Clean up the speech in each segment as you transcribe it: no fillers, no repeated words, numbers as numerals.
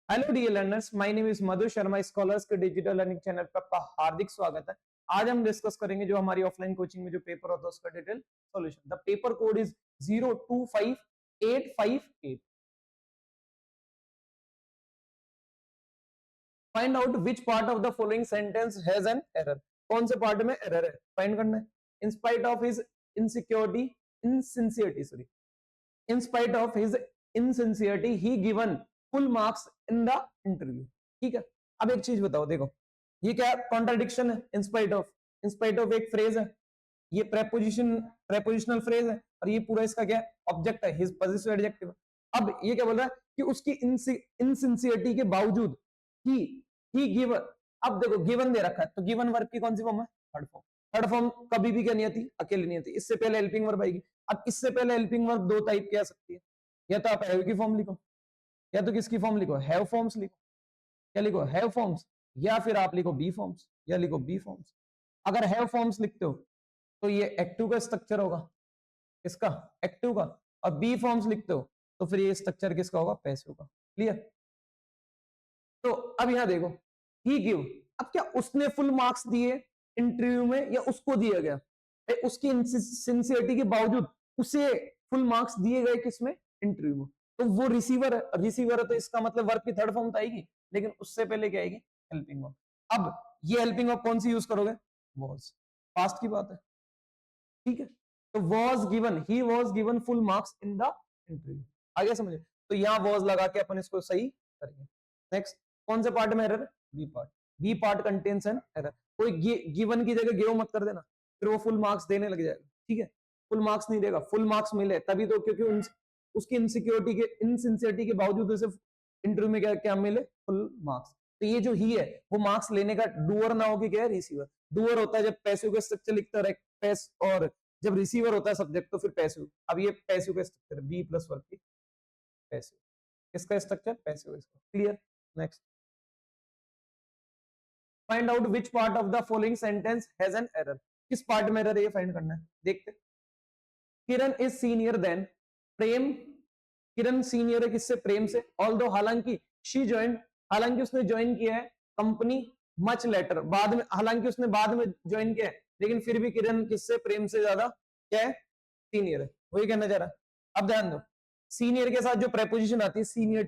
Hello dear learners, my name is Madhu Sharma. Scholars के digital learning channel पर आपका हार्दिक स्वागत है। आज हम डिस्कस करेंगे जो हमारी ऑफलाइन कोचिंग में जो पेपर होता है उसका detail solution. The paper code is 025858। Find out which part of the following sentence has an error. कौन से पार्ट में एरर है फाइंड करना है। In spite of his insecurity insincerity sorry in spite of his insincerity he given full marks in the interview. ठीक है, अब एक चीज बताओ, देखो ये क्या कॉन्ट्राडिक्शन है। इन स्पाइट ऑफ एक फ्रेज है, ये प्रेपोजिशनल फ्रेज है, और ये पूरा इसका क्या ऑब्जेक्ट है, हिज पॉजिटिव एडजेक्टिव। अब ये क्या बोल रहा है कि उसकी इनसिंसियरिटी के बावजूद ही गिवन। अब देखो गिवन दे रखा है, तो गिवन वर्ब की कौन सी फॉर्म है, थर्ड फॉर्म। थर्ड फॉर्म कभी भी क्या नहीं आती, अकेले नहीं आती, इससे पहले हेल्पिंग वर्ब आएगी। अब इससे पहले हेल्पिंग वर्ब दो टाइप की आ सकती है, या तो आप हैव की फॉर्म लिखो, या तो किसकी फॉर्म लिखो, हैव फॉर्म्स लिखो। क्या लिखो, हैव फॉर्म्स, या फिर आप लिखो बी फॉर्म्स, या लिखो बी फॉर्म्स। अगर हैव फॉर्म्स लिखते हो तो ये एक्टिव का स्ट्रक्चर होगा, किसका, एक्टिव का। और बी फॉर्म्स लिखते हो तो फिर ये स्ट्रक्चर किसका होगा, पैसिव का। क्लियर। तो अब यहां देखो, ही गिव। अब क्या उसने फुल मार्क्स दिए इंटरव्यू में, या उसको दिया गया, उसकी सिंसियरिटी के बावजूद उसे फुल मार्क्स दिए गए किसमें, इंटरव्यू में। तो वो रिसीवर है, रिसीवर है तो इसका मतलब वर्ब की थर्ड फॉर्म तो आएगी, लेकिन उससे पहले क्या आएगी, हेल्पिंग वर्ब। अब ये हेल्पिंग वर्ब कौन सी यूज करोगे, वॉज, पास्ट की बात है। ठीक है, तो was given, he was given full marks in the interview. आगे समझे, तो यहां वॉज लगा के अपन इसको सही करेंगे। नेक्स्ट, कौन से पार्ट में error, B part. B part contains an error. कोई गिवन की जगह गिव मत कर देना, फिर वो फुल मार्क्स देने लग जाएगा। ठीक है, फुल मार्क्स नहीं देगा, फुल मार्क्स मिले तभी तो, क्योंकि उसकी इनसिक्योरिटी के इनसिंसियरिटी के बावजूद उसे इंटरव्यू में क्या क्या मिले, फुल मार्क्स। तो ये जो ही है वो मार्क्स लेने का डूअर ना हो कि क्या है, रिसीवर। डूअर होता है जब पैसिव का स्ट्रक्चर लिखता है पैस, और जब रिसीवर होता है सब्जेक्ट तो फिर पैसिव। अब ये पैसिव का स्ट्रक्चर, बी प्लस वर्ब की पैसिव, इसका स्ट्रक्चर पैसिव है। Clear. Next, find out which part of the following sentence has an error. किस पार्ट में एरर है ये फाइंड करना है, देखते। Kiran is senior than Prem. Kiran senior है किससे, प्रेम से। ऑल्दो हालांकि शी ज्वाइन, हालांकि उसने ज्वाइन किया है कंपनी मच लेटर, बाद में, हालांकि उसने बाद में ज्वाइन किया है, लेकिन फिर भी किरण किससे, प्रेम से ज्यादा क्या है, सीनियर है। वही कहना चाह रहा। अब ध्यान दो, सीनियर के साथ जो प्रेपोजिशन आती है, senior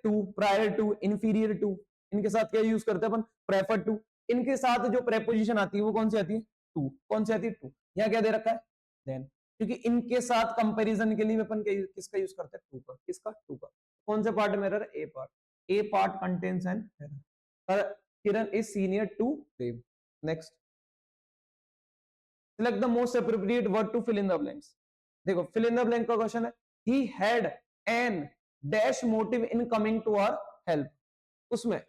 to, prior to, inferior to, इनके साथ क्या यूज करते हैं अपन, प्रेफर टू। इनके साथ जो प्रेपोजिशन आती है वो कौन सी आती है, टू। कौन सी आती है, टू। यहाँ क्या दे रखा है, देन, क्योंकि इनके साथ कंपैरिजन के लिए अपन किसका यूज करते हैं, टू का। किसका, टू का। कौन से पार्ट में error, A part. A part contains an error, पर Kiran is senior to Prem. Next, select the most appropriate word to fill in the blanks. देखो फिल इन द ब्लैंक का क्वेश्चन है, he had an dash motive in coming to our help. उसमें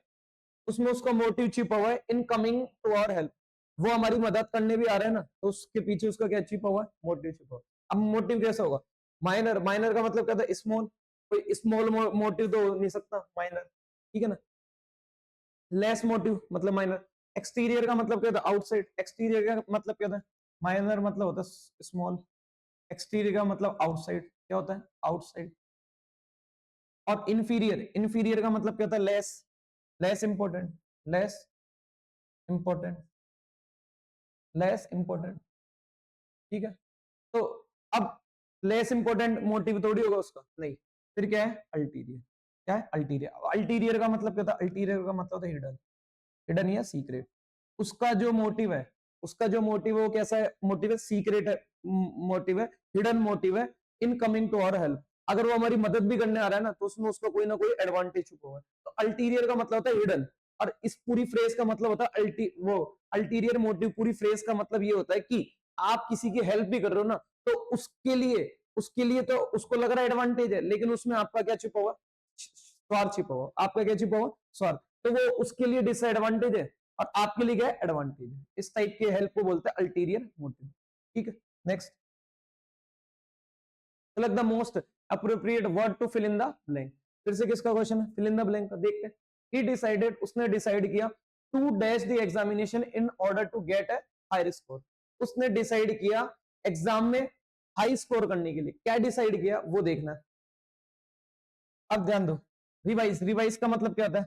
उसमें उसका motive छिपा हुआ है, in coming to our help. वो हमारी मदद करने भी आ रहे हैं ना, तो उसके पीछे उसका क्या छिपा हुआ है, मोटिव छिपा हुआ है। अब मोटिव कैसा होगा, माइनर। माइनर का मतलब क्या था, स्मॉल। कोई स्मॉल मोटिव तो हो नहीं सकता, माइनर। ठीक है ना। लेस मोटिव मतलब माइनर। एक्सटीरियर का मतलब क्या था, आउटसाइड। एक्सटीरियर का मतलब क्या था, माइनर मतलब होता है स्मॉल। एक्सटीरियर का मतलब आउटसाइड, क्या होता है, आउटसाइड। और इंफीरियर, इंफीरियर का मतलब क्या होता है, less, less important, less important, less important. ठीक है, तो अब लेस इंपॉर्टेंट मोटिव थोड़ी होगा उसका, नहीं। फिर क्या है, अल्टीरियर। क्या है, अल्टीरियर। अल्टीरियर का मतलब क्या था, अल्टीरियर का मतलब होता है हिडन, हिडन या सीक्रेट। उसका जो मोटिव है, उसका जो मोटिव है वो कैसा है, मोटिव है सीक्रेट है, मोटिव है, हिडन मोटिव है, in coming to our help. अगर वो हमारी मदद भी करने आ रहा है ना, तो उसमें उसका कोई ना कोई एडवांटेज छुपा हुआ है। तो अल्टीरियर का मतलब होता है हिडन, और इस पूरी फ्रेज का मतलब होता है अल्टीरियर मोटिव। पूरी फ्रेज का मतलब ये होता है कि आप किसी की हेल्प भी कर रहे हो ना, तो उसके लिए तो उसको लग रहा है एडवांटेज है, लेकिन उसमें आपका क्या छिपा हुआ, स्वार्थ छिपा हुआ। आपका क्या छिपा हुआ, स्वार्थ। तो वो उसके लिए डिसएडवांटेज है, और आपके लिए क्या है, एडवांटेज है। इस टाइप के हेल्प को बोलते हैं अल्टीरियर मोटिव। ठीक है। Next, select the most appropriate word to fill in the blank. फिर से किसका क्वेश्चन है, फिल इन द ब्लैंक का। देखते हैं, ही डिसाइडेड, उसने डिसाइड किया, to dash the examination in order to get a high score. उसने डिसाइड किया एग्जाम में हाई स्कोर करने के लिए। क्या डिसाइड किया वो देखना है। अब ध्यान दो, रिवाइज, रिवाइज का मतलब क्या होता है?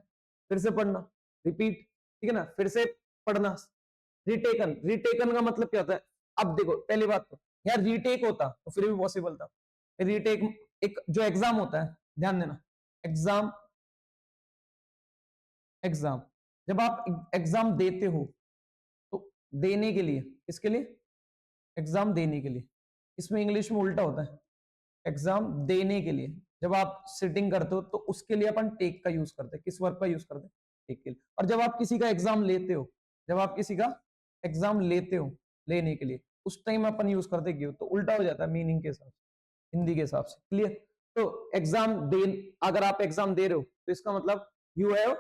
फिर से पढ़ना, रिपीट, ठीक है ना, फिर से पढ़ना। रिटेकन, रिटेकन का मतलब क्या होता है? अब देखो पहली बात तो यार रीटेक होता तो फिर भी पॉसिबल था। रीटेक एक जो एग्जाम होता है, ध्यान देना, एग्जाम, एग्जाम, जब आप एग्जाम देते हो तो देने के लिए, किसके लिए? एग्जाम देने के लिए। इसमें इंग्लिश में उल्टा होता है, एग्जाम देने के लिए। जब आप सिटिंग करते हो तो उसके लिए अपन टेक का यूज करते हैं। किस वर्ब का यूज करते हैं? टेक के लिए। और जब आप किसी का एग्जाम लेते हो, जब आप किसी का एग्जाम लेते हो, लेने के लिए, उस टाइम अपन यूज करते गिव, तो उल्टा हो जाता है मीनिंग के हिसाब से, हिंदी के हिसाब से। क्लियर? तो एग्जाम दे, अगर आप एग्जाम दे रहे हो तो इसका मतलब you have,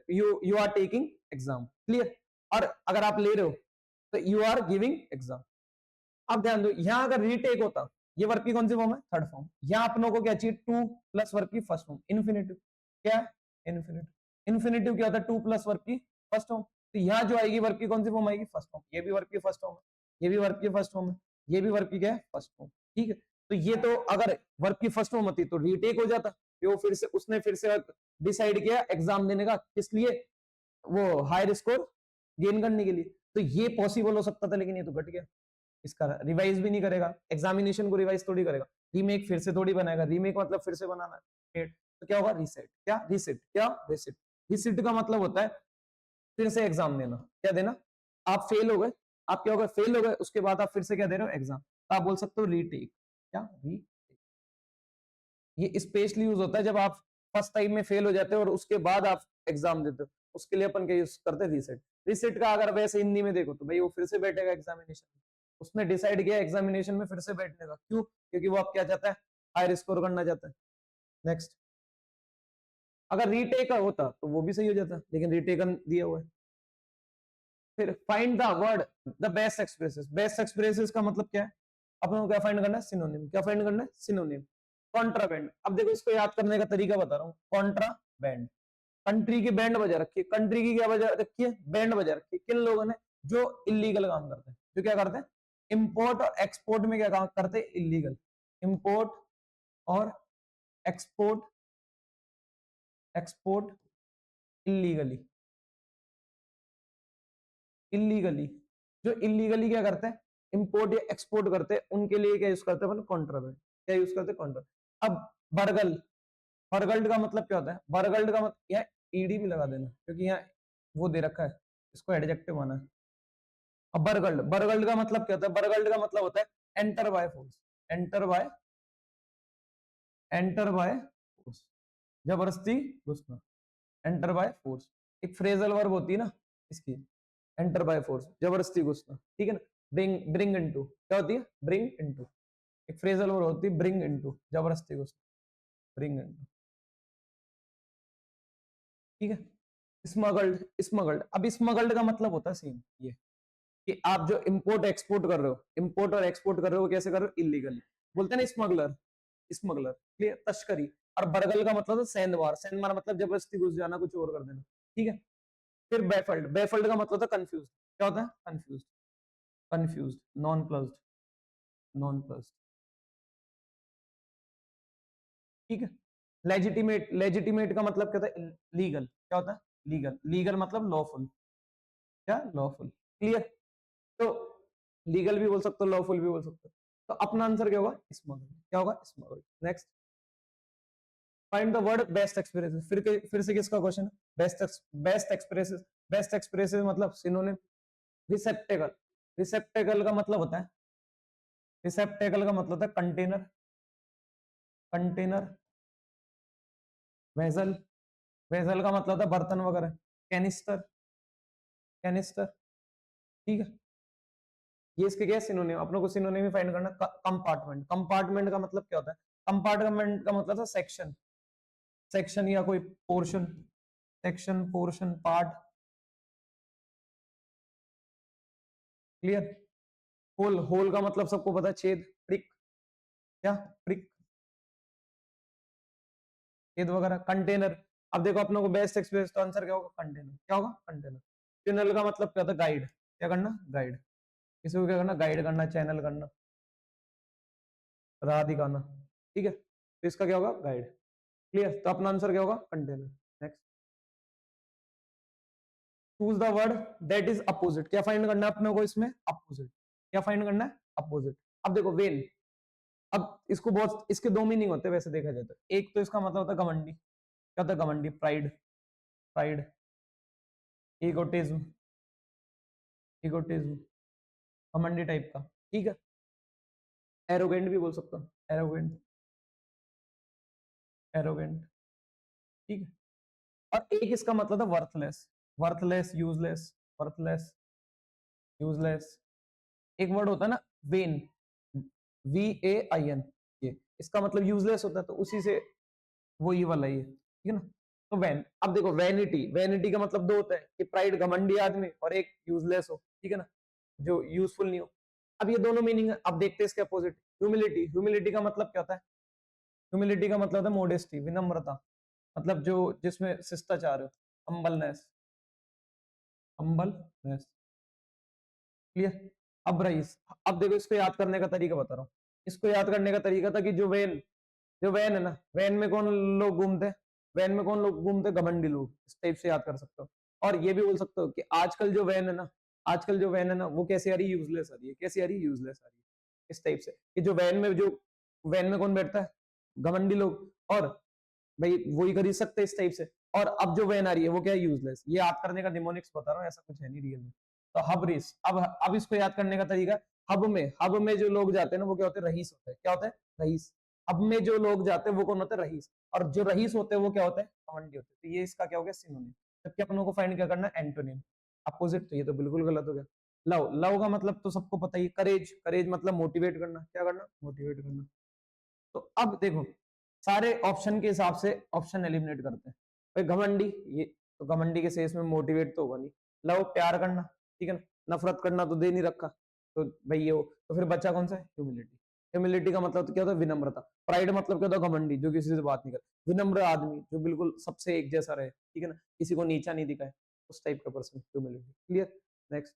you are taking exam. Clear? और अगर आप ले रहे हो तो यू आर गिविंग एग्जाम। अब ध्यान दो, यहां अगर रीटेक होता, ये वर्ब की कौन सी फॉर्म है? Third form. यहां अपनों को क्या चाहिए? टू प्लस वर्ब की फर्स्ट फॉर्म, इन्फिनेटिव। क्या है? इन्फिनेटिव। इन्फिनेटिव क्या होता है? टू प्लस वर्ब की फर्स्ट फॉर्म। तो यहां जो आएगी वर्ब की कौन सी फॉर्म आएगी? First form. ये भी वर्ब की फर्स्ट फॉर्म है, ये भी वर्ब की फर्स्ट फॉर्म है, ये भी वर्ब की क्या है? First form. ठीक है, तो ये तो अगर वर्ब की फर्स्ट फॉर्म होती तो रीटेक हो जाता। वो फिर से उसने फिर से डिसाइड किया एग्जाम देने का, किस लिए? वो हायर स्कोर गेन करने के लिए। तो ये पॉसिबल हो सकता था, लेकिन ये तो घट गया। इसका रिवाइज भी नहीं करेगा, एग्जामिनेशन को रिवाइज थोड़ी करेगा, रीमेक फिर से थोड़ी बनाएगा। रीमेक मतलब फिर से बनाना है, तो क्या होगा? रीसेट। क्या? रीसेट। क्या? रीसेट। रीसेट का मतलब होता है फिर से एग्जाम देना। क्या देना? आप फेल हो गए, आप क्या हो गए? फेल हो गए, उसके बाद आप फिर से क्या दे रहे हो? एग्जाम। तो आप बोल सकते हो रीटेक। क्या? री, ये स्पेशली यूज होता है जब आप फर्स्ट टाइम में फेल हो जाते हो और उसके बाद आप एग्जाम देते हो, उसके लिए अपन क्या यूज करते हैं? रीसेट। रीसेट का अगर वैसे हिंदी में देखो तो भाई वो फिर से बैठेगा एग्जामिनेशन में। उसने डिसाइड किया एग्जामिनेशन में फिर से बैठने का। क्यों? क्योंकि वो आप क्या चाहता है? हायर स्कोर करना चाहता है। नेक्स्ट, अगर रीटेक होता तो वो भी सही हो जाता, लेकिन रिटेकन दिया हुआ है। फिर find the word the best expresses. Best expresses का मतलब क्या है? अपन को क्या फाइंड करना है? सिनोनिम। क्या फाइंड करना है? सिनोनिम। कॉन्ट्राबैंड। अब देखो इसको याद करने का तरीका बता रहा हूँ। कॉन्ट्राबैंड, कंट्री की बैंड बजा रखी है। कंट्री की क्या बजा रखी है? बैंड बजा रखी है। किन लोगों ने? जो इलीगल काम करते हैं। जो क्या करते हैं? इंपोर्ट और एक्सपोर्ट में क्या काम करते हैं? इलीगल। इंपोर्ट और एक्सपोर्ट, एक्सपोर्ट इलीगली, इलीगली। जो इलीगली क्या करते हैं? इंपोर्ट या एक्सपोर्ट करते हैं, उनके लिए क्या यूज करते हैं अपन? कॉन्ट्राबैंड। क्या यूज करते हैं? कॉन्ट्राबैंड। अब बर्गल, बर्गल्ड का मतलब क्या होता है? बर्गल्ड का मतलब, यहाँ ईडी भी लगा देना क्योंकि यहाँ वो दे रखा है, इसको एडजेक्टिव माना है। अब बर्गल्ड, बर्गल्ड का मतलब क्या होता है? बर्गल्ड का मतलब होता है enter by force. Enter bye, enter by force, जबरदस्ती घुसना। एंटर बाय फोर्स एक फ्रेजल वर्ब होती है ना इसकी, एंटर बाय फोर्स, जबरदस्ती घुसना। ठीक है ना? ब्रिंग, ब्रिंग इनटू क्या होती है? Bring into. एक फ्रेजल वर्ब होती है ब्रिंग इनटू, जबरदस्ती घुसना, ब्रिंग इनटू। ठीक है? Smuggled, smuggled. अब स्मगल्ड का मतलब होता है सेम ये, कि आप जो इंपोर्ट एक्सपोर्ट कर रहे हो, इंपोर्ट और एक्सपोर्ट कर रहे हो, कैसे कर रहे हो? इलीगली। बोलते हैं ना स्मगलर, स्मगलर। क्लियर? तस्करी। और बरगल का मतलब सेंधमार। सेंधमार मतलब जबरदस्ती घुस जाना, कुछ और कर देना। ठीक है? फिर बेफल्ड, बेफल्ड का मतलब होता है कंफ्यूज। क्या होता है? Confuse, confuse, non plussed, non plussed. ठीक है? लेजिटिमेट, लेजिटिमेट का मतलब क्या होता है? लीगल। क्या होता है? लीगल। लीगल मतलब लॉफुल। क्या? लॉफुल। क्लियर? तो लीगल भी बोल सकते हो, लॉफुल भी बोल सकते हो। तो अपना आंसर क्या होगा? स्मगल। क्या होगा? Smuggle. Next, find the word best expresses. फिर से किसका क्वेश्चन है? Best, best expresses. Best expresses मतलब सिनोनिम। रिसेप्टेकल, रिसेप्टेकल का मतलब होता है, रिसेप्टेकल का मतलब होता है कंटेनर, कंटेनर। वेजल, वेजल का मतलब होता है बर्तन वगैरह। Canister, canister. ठीक है? ये इसके क्या सिनोनिम, अपने को सिनोनिम ही फाइंड करना। कंपार्टमेंट, कंपार्टमेंट का मतलब क्या होता है? कंपार्टमेंट का मतलब है सेक्शन, सेक्शन या कोई portion, section, portion, part. Clear? Whole, whole का मतलब सबको पता है छेद, प्रिक। क्या? प्रिक, छेद वगैरह। कंटेनर, अब देखो अपनों को बेस्ट एक्सप्रेस तो आंसर क्या होगा? कंटेनर। क्या होगा? कंटेनर। चैनल का मतलब क्या होता है? गाइड। क्या करना? गाइड। किसी को क्या करना? गाइड करना, चैनल करना, राह दिखाना। ठीक है? तो इसका क्या होगा? गाइड। क्लियर, तो अपना आंसर क्या होगा, container. Next, choose the word that is opposite. क्या फाइंड करना है अपने को इसमें, अपोजिट। क्या फाइंड करना है, अपोजिट। अब देखो वेन, अब इसको बहुत, इसके दो मीनिंग होते हैं वैसे देखा जाए तो। एक तो इसका मतलब होता है घमंडी, क्या होता है घमंडी, प्राइड, प्राइड, ईगोटिज्म, ईगोटिज्म, घमंडी टाइप का, ठीक है। एरोगेंट भी बोल सकता हूँ, एरोगेंट, एरोगेंट, ठीक है। और एक इसका मतलब था worthless, worthless, useless, worthless, useless. एक वर्ड होता है ना वेन, VAIN, ये इसका मतलब यूजलेस होता है, तो उसी से वो ये वाला ये, ठीक है ना। तो वैन, अब देखो वैनिटी, वैनिटी का मतलब दो होता है कि प्राइड घमंडी आदमी, और एक यूजलेस हो, ठीक है ना, जो यूजफुल नहीं हो। अब ये दोनों मीनिंग है, अब देखते हैं इसके अपोजिट। ह्यूमिलिटी, ह्यूमिलिटी का मतलब क्या होता है, ह्यूमिलिटी का मतलब होता है मोडेस्टी, विनम्रता, मतलब जो जिसमें शिष्टाचार हो, हम्बलनेस, हम्बलनेस, क्लियर। अब रईस, अब देखो इसको याद करने का तरीका बता रहा हूँ। इसको याद करने का तरीका था कि जो वैन, जो वैन है ना, वैन में कौन लोग घूमते हैं, वैन में कौन लोग घूमते हैं, घमंडी लोग, इस टाइप से याद कर सकते हो। और ये भी बोल सकते हो कि आजकल जो वैन है ना, आजकल जो वैन है ना, वो कैसे आ रही है, यूजलेस आ रही है, कैसे आ रही है, यूजलेस आ रही है, इस टाइप से। कि जो वैन में, जो वैन में कौन बैठता है, घमंडी लोग, और भाई वही खरीद सकते हैं इस टाइप से। और अब जो वैन आ रही है वो क्या है, यूजलेस। ये याद करने का निमोनिक्स बता रहा हूँ, ऐसा कुछ है नहीं रियल में। तो हबरिस, अब इसको याद करने का तरीका, हब में जो लोग जाते हैं ना, वो क्या होते हैं, रईस होते हैं। क्या होते हैं, रईस। हब में जो लोग जाते हैं वो कौन होते हैं, रईस। और जो रईस होते हैं वो क्या होते हैं, कमांडी होते हैं। तो ये इसका क्या हो गया, सिनोनिम। जबकि अपनों को फाइंड क्या करना है, एंटोनिम, अपोजिट। तो ये तो बिल्कुल गलत हो गया। लव, लव का मतलब तो सबको पता ही, करेज, करेज मतलब मोटिवेट करना, क्या करना, मोटिवेट करना। तो अब देखो, सारे ऑप्शन के हिसाब से ऑप्शन एलिमिनेट करते हैं। भाई घमंडी, ये तो घमंडी के सेंस में मोटिवेट तो होगा नहीं। लव, प्यार करना, ठीक है ना, नफरत करना तो दे नहीं रखा, तो भाई ये हो। तो फिर बच्चा कौन सा है, ह्यूमिलिटी। ह्यूमिलिटी का मतलब तो क्या होता है, विनम्रता। प्राइड मतलब क्या होता है, घमंडी, जो किसी से बात नहीं करे। विनम्र आदमी, जो बिल्कुल सबसे एक जैसा रहे, ठीक है ना, किसी को नीचा नहीं दिखाए, उस टाइप का person, humility. Clear. Next,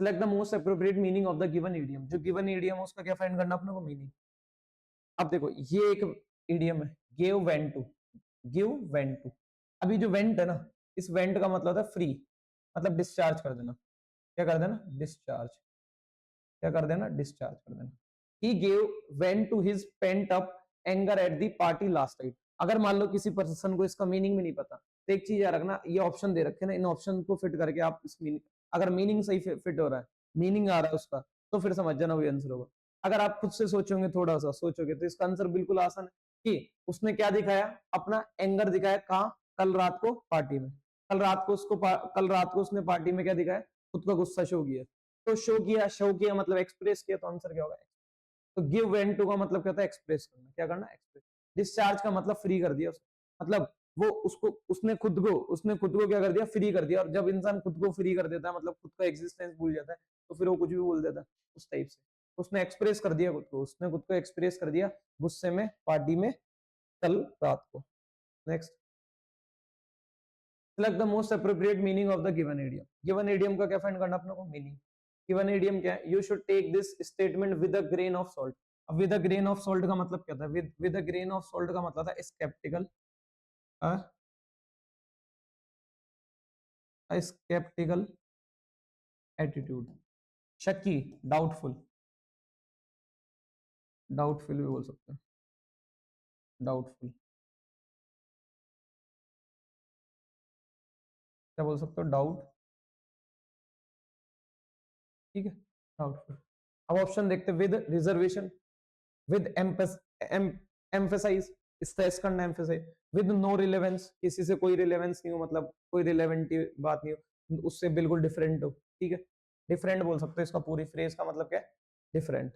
select the most appropriate meaning of the given idiom. जो गिवन इडियम है उसका क्या फाइंड करना अपने को, मीनिंग। अब देखो ये एक इडियम है, give vent to, give vent to. अभी जो वेंट है ना, इस वेंट का मतलब है फ्री, मतलब डिस्चार्ज कर देना। क्या कर देना, डिस्चार्ज, क्या कर देना, डिस्चार्ज कर देना। He gave vent to his pent up anger at the party last night. अगर मान लो किसी पर्सन को इसका मीनिंग भी नहीं पता, तो एक चीज याद रखना, ये ऑप्शन दे रखे ना, इन ऑप्शन को फिट करके आप इस मीनिंग, अगर मीनिंग सही फिट हो रहा है, मीनिंग आ रहा है उसका, तो फिर समझ जाना वही आंसर होगा। अगर आप खुद से सोचोगे, थोड़ा सा सोचोगे, तो इसका आंसर बिल्कुल आसान है कि उसने क्या दिखाया, अपना एंगर दिखाया, कहा, कल रात को पार्टी में। कल रात को उसको कल रात को उसने पार्टी में क्या दिखाया, खुद का गुस्सा शो किया। तो शो किया मतलब एक्सप्रेस किया, तो आंसर क्या होगा। तो गिव वेंट टू का मतलब क्या होता है, एक्सप्रेस करना, क्या करना, एक्सप्रेस। डिस्चार्ज का मतलब फ्री कर दिया मतलब वो उसको, उसने खुद को क्या कर दिया, फ्री कर दिया। और जब इंसान खुद को फ्री कर देता है, मतलब खुद का एग्जिस्टेंस भूल जाता है, तो फिर वो कुछ भी बोल देता है, उस टाइप से। उसने एक्सप्रेस कर दिया खुद को, उसने खुद को एक्सप्रेस कर दिया गुस्से में, पार्टी में, कल रात को। Next, select the most appropriate meaning of the given idiom. Given idiom का क्या फाइंड करना अपने को, मीनिंग। गिवन इडियम क्या है, you should take this statement with a grain of salt. अब with a grain of salt का मतलब क्या था, with a grain of salt का मतलब था स्केप्टिकल, स्केप्टिकल एटीट्यूड, शक्की, डाउटफुल, डाउटफुल भी बोल सकते हैं, डाउटफुल, क्या बोल सकते हो, डाउट, ठीक है, डाउटफुल। अब ऑप्शन देखते, with reservation, with emphasize, stress करना, एम्फेसाइज, विद नो रिलेवेंस, किसी से कोई रिलेवेंस नहीं हो, मतलब कोई रिलेवेंट बात नहीं हो, उससे बिल्कुल डिफरेंट हो, ठीक है, डिफरेंट बोल सकते हो। इसका पूरी फ्रेज का मतलब क्या है, डिफरेंट।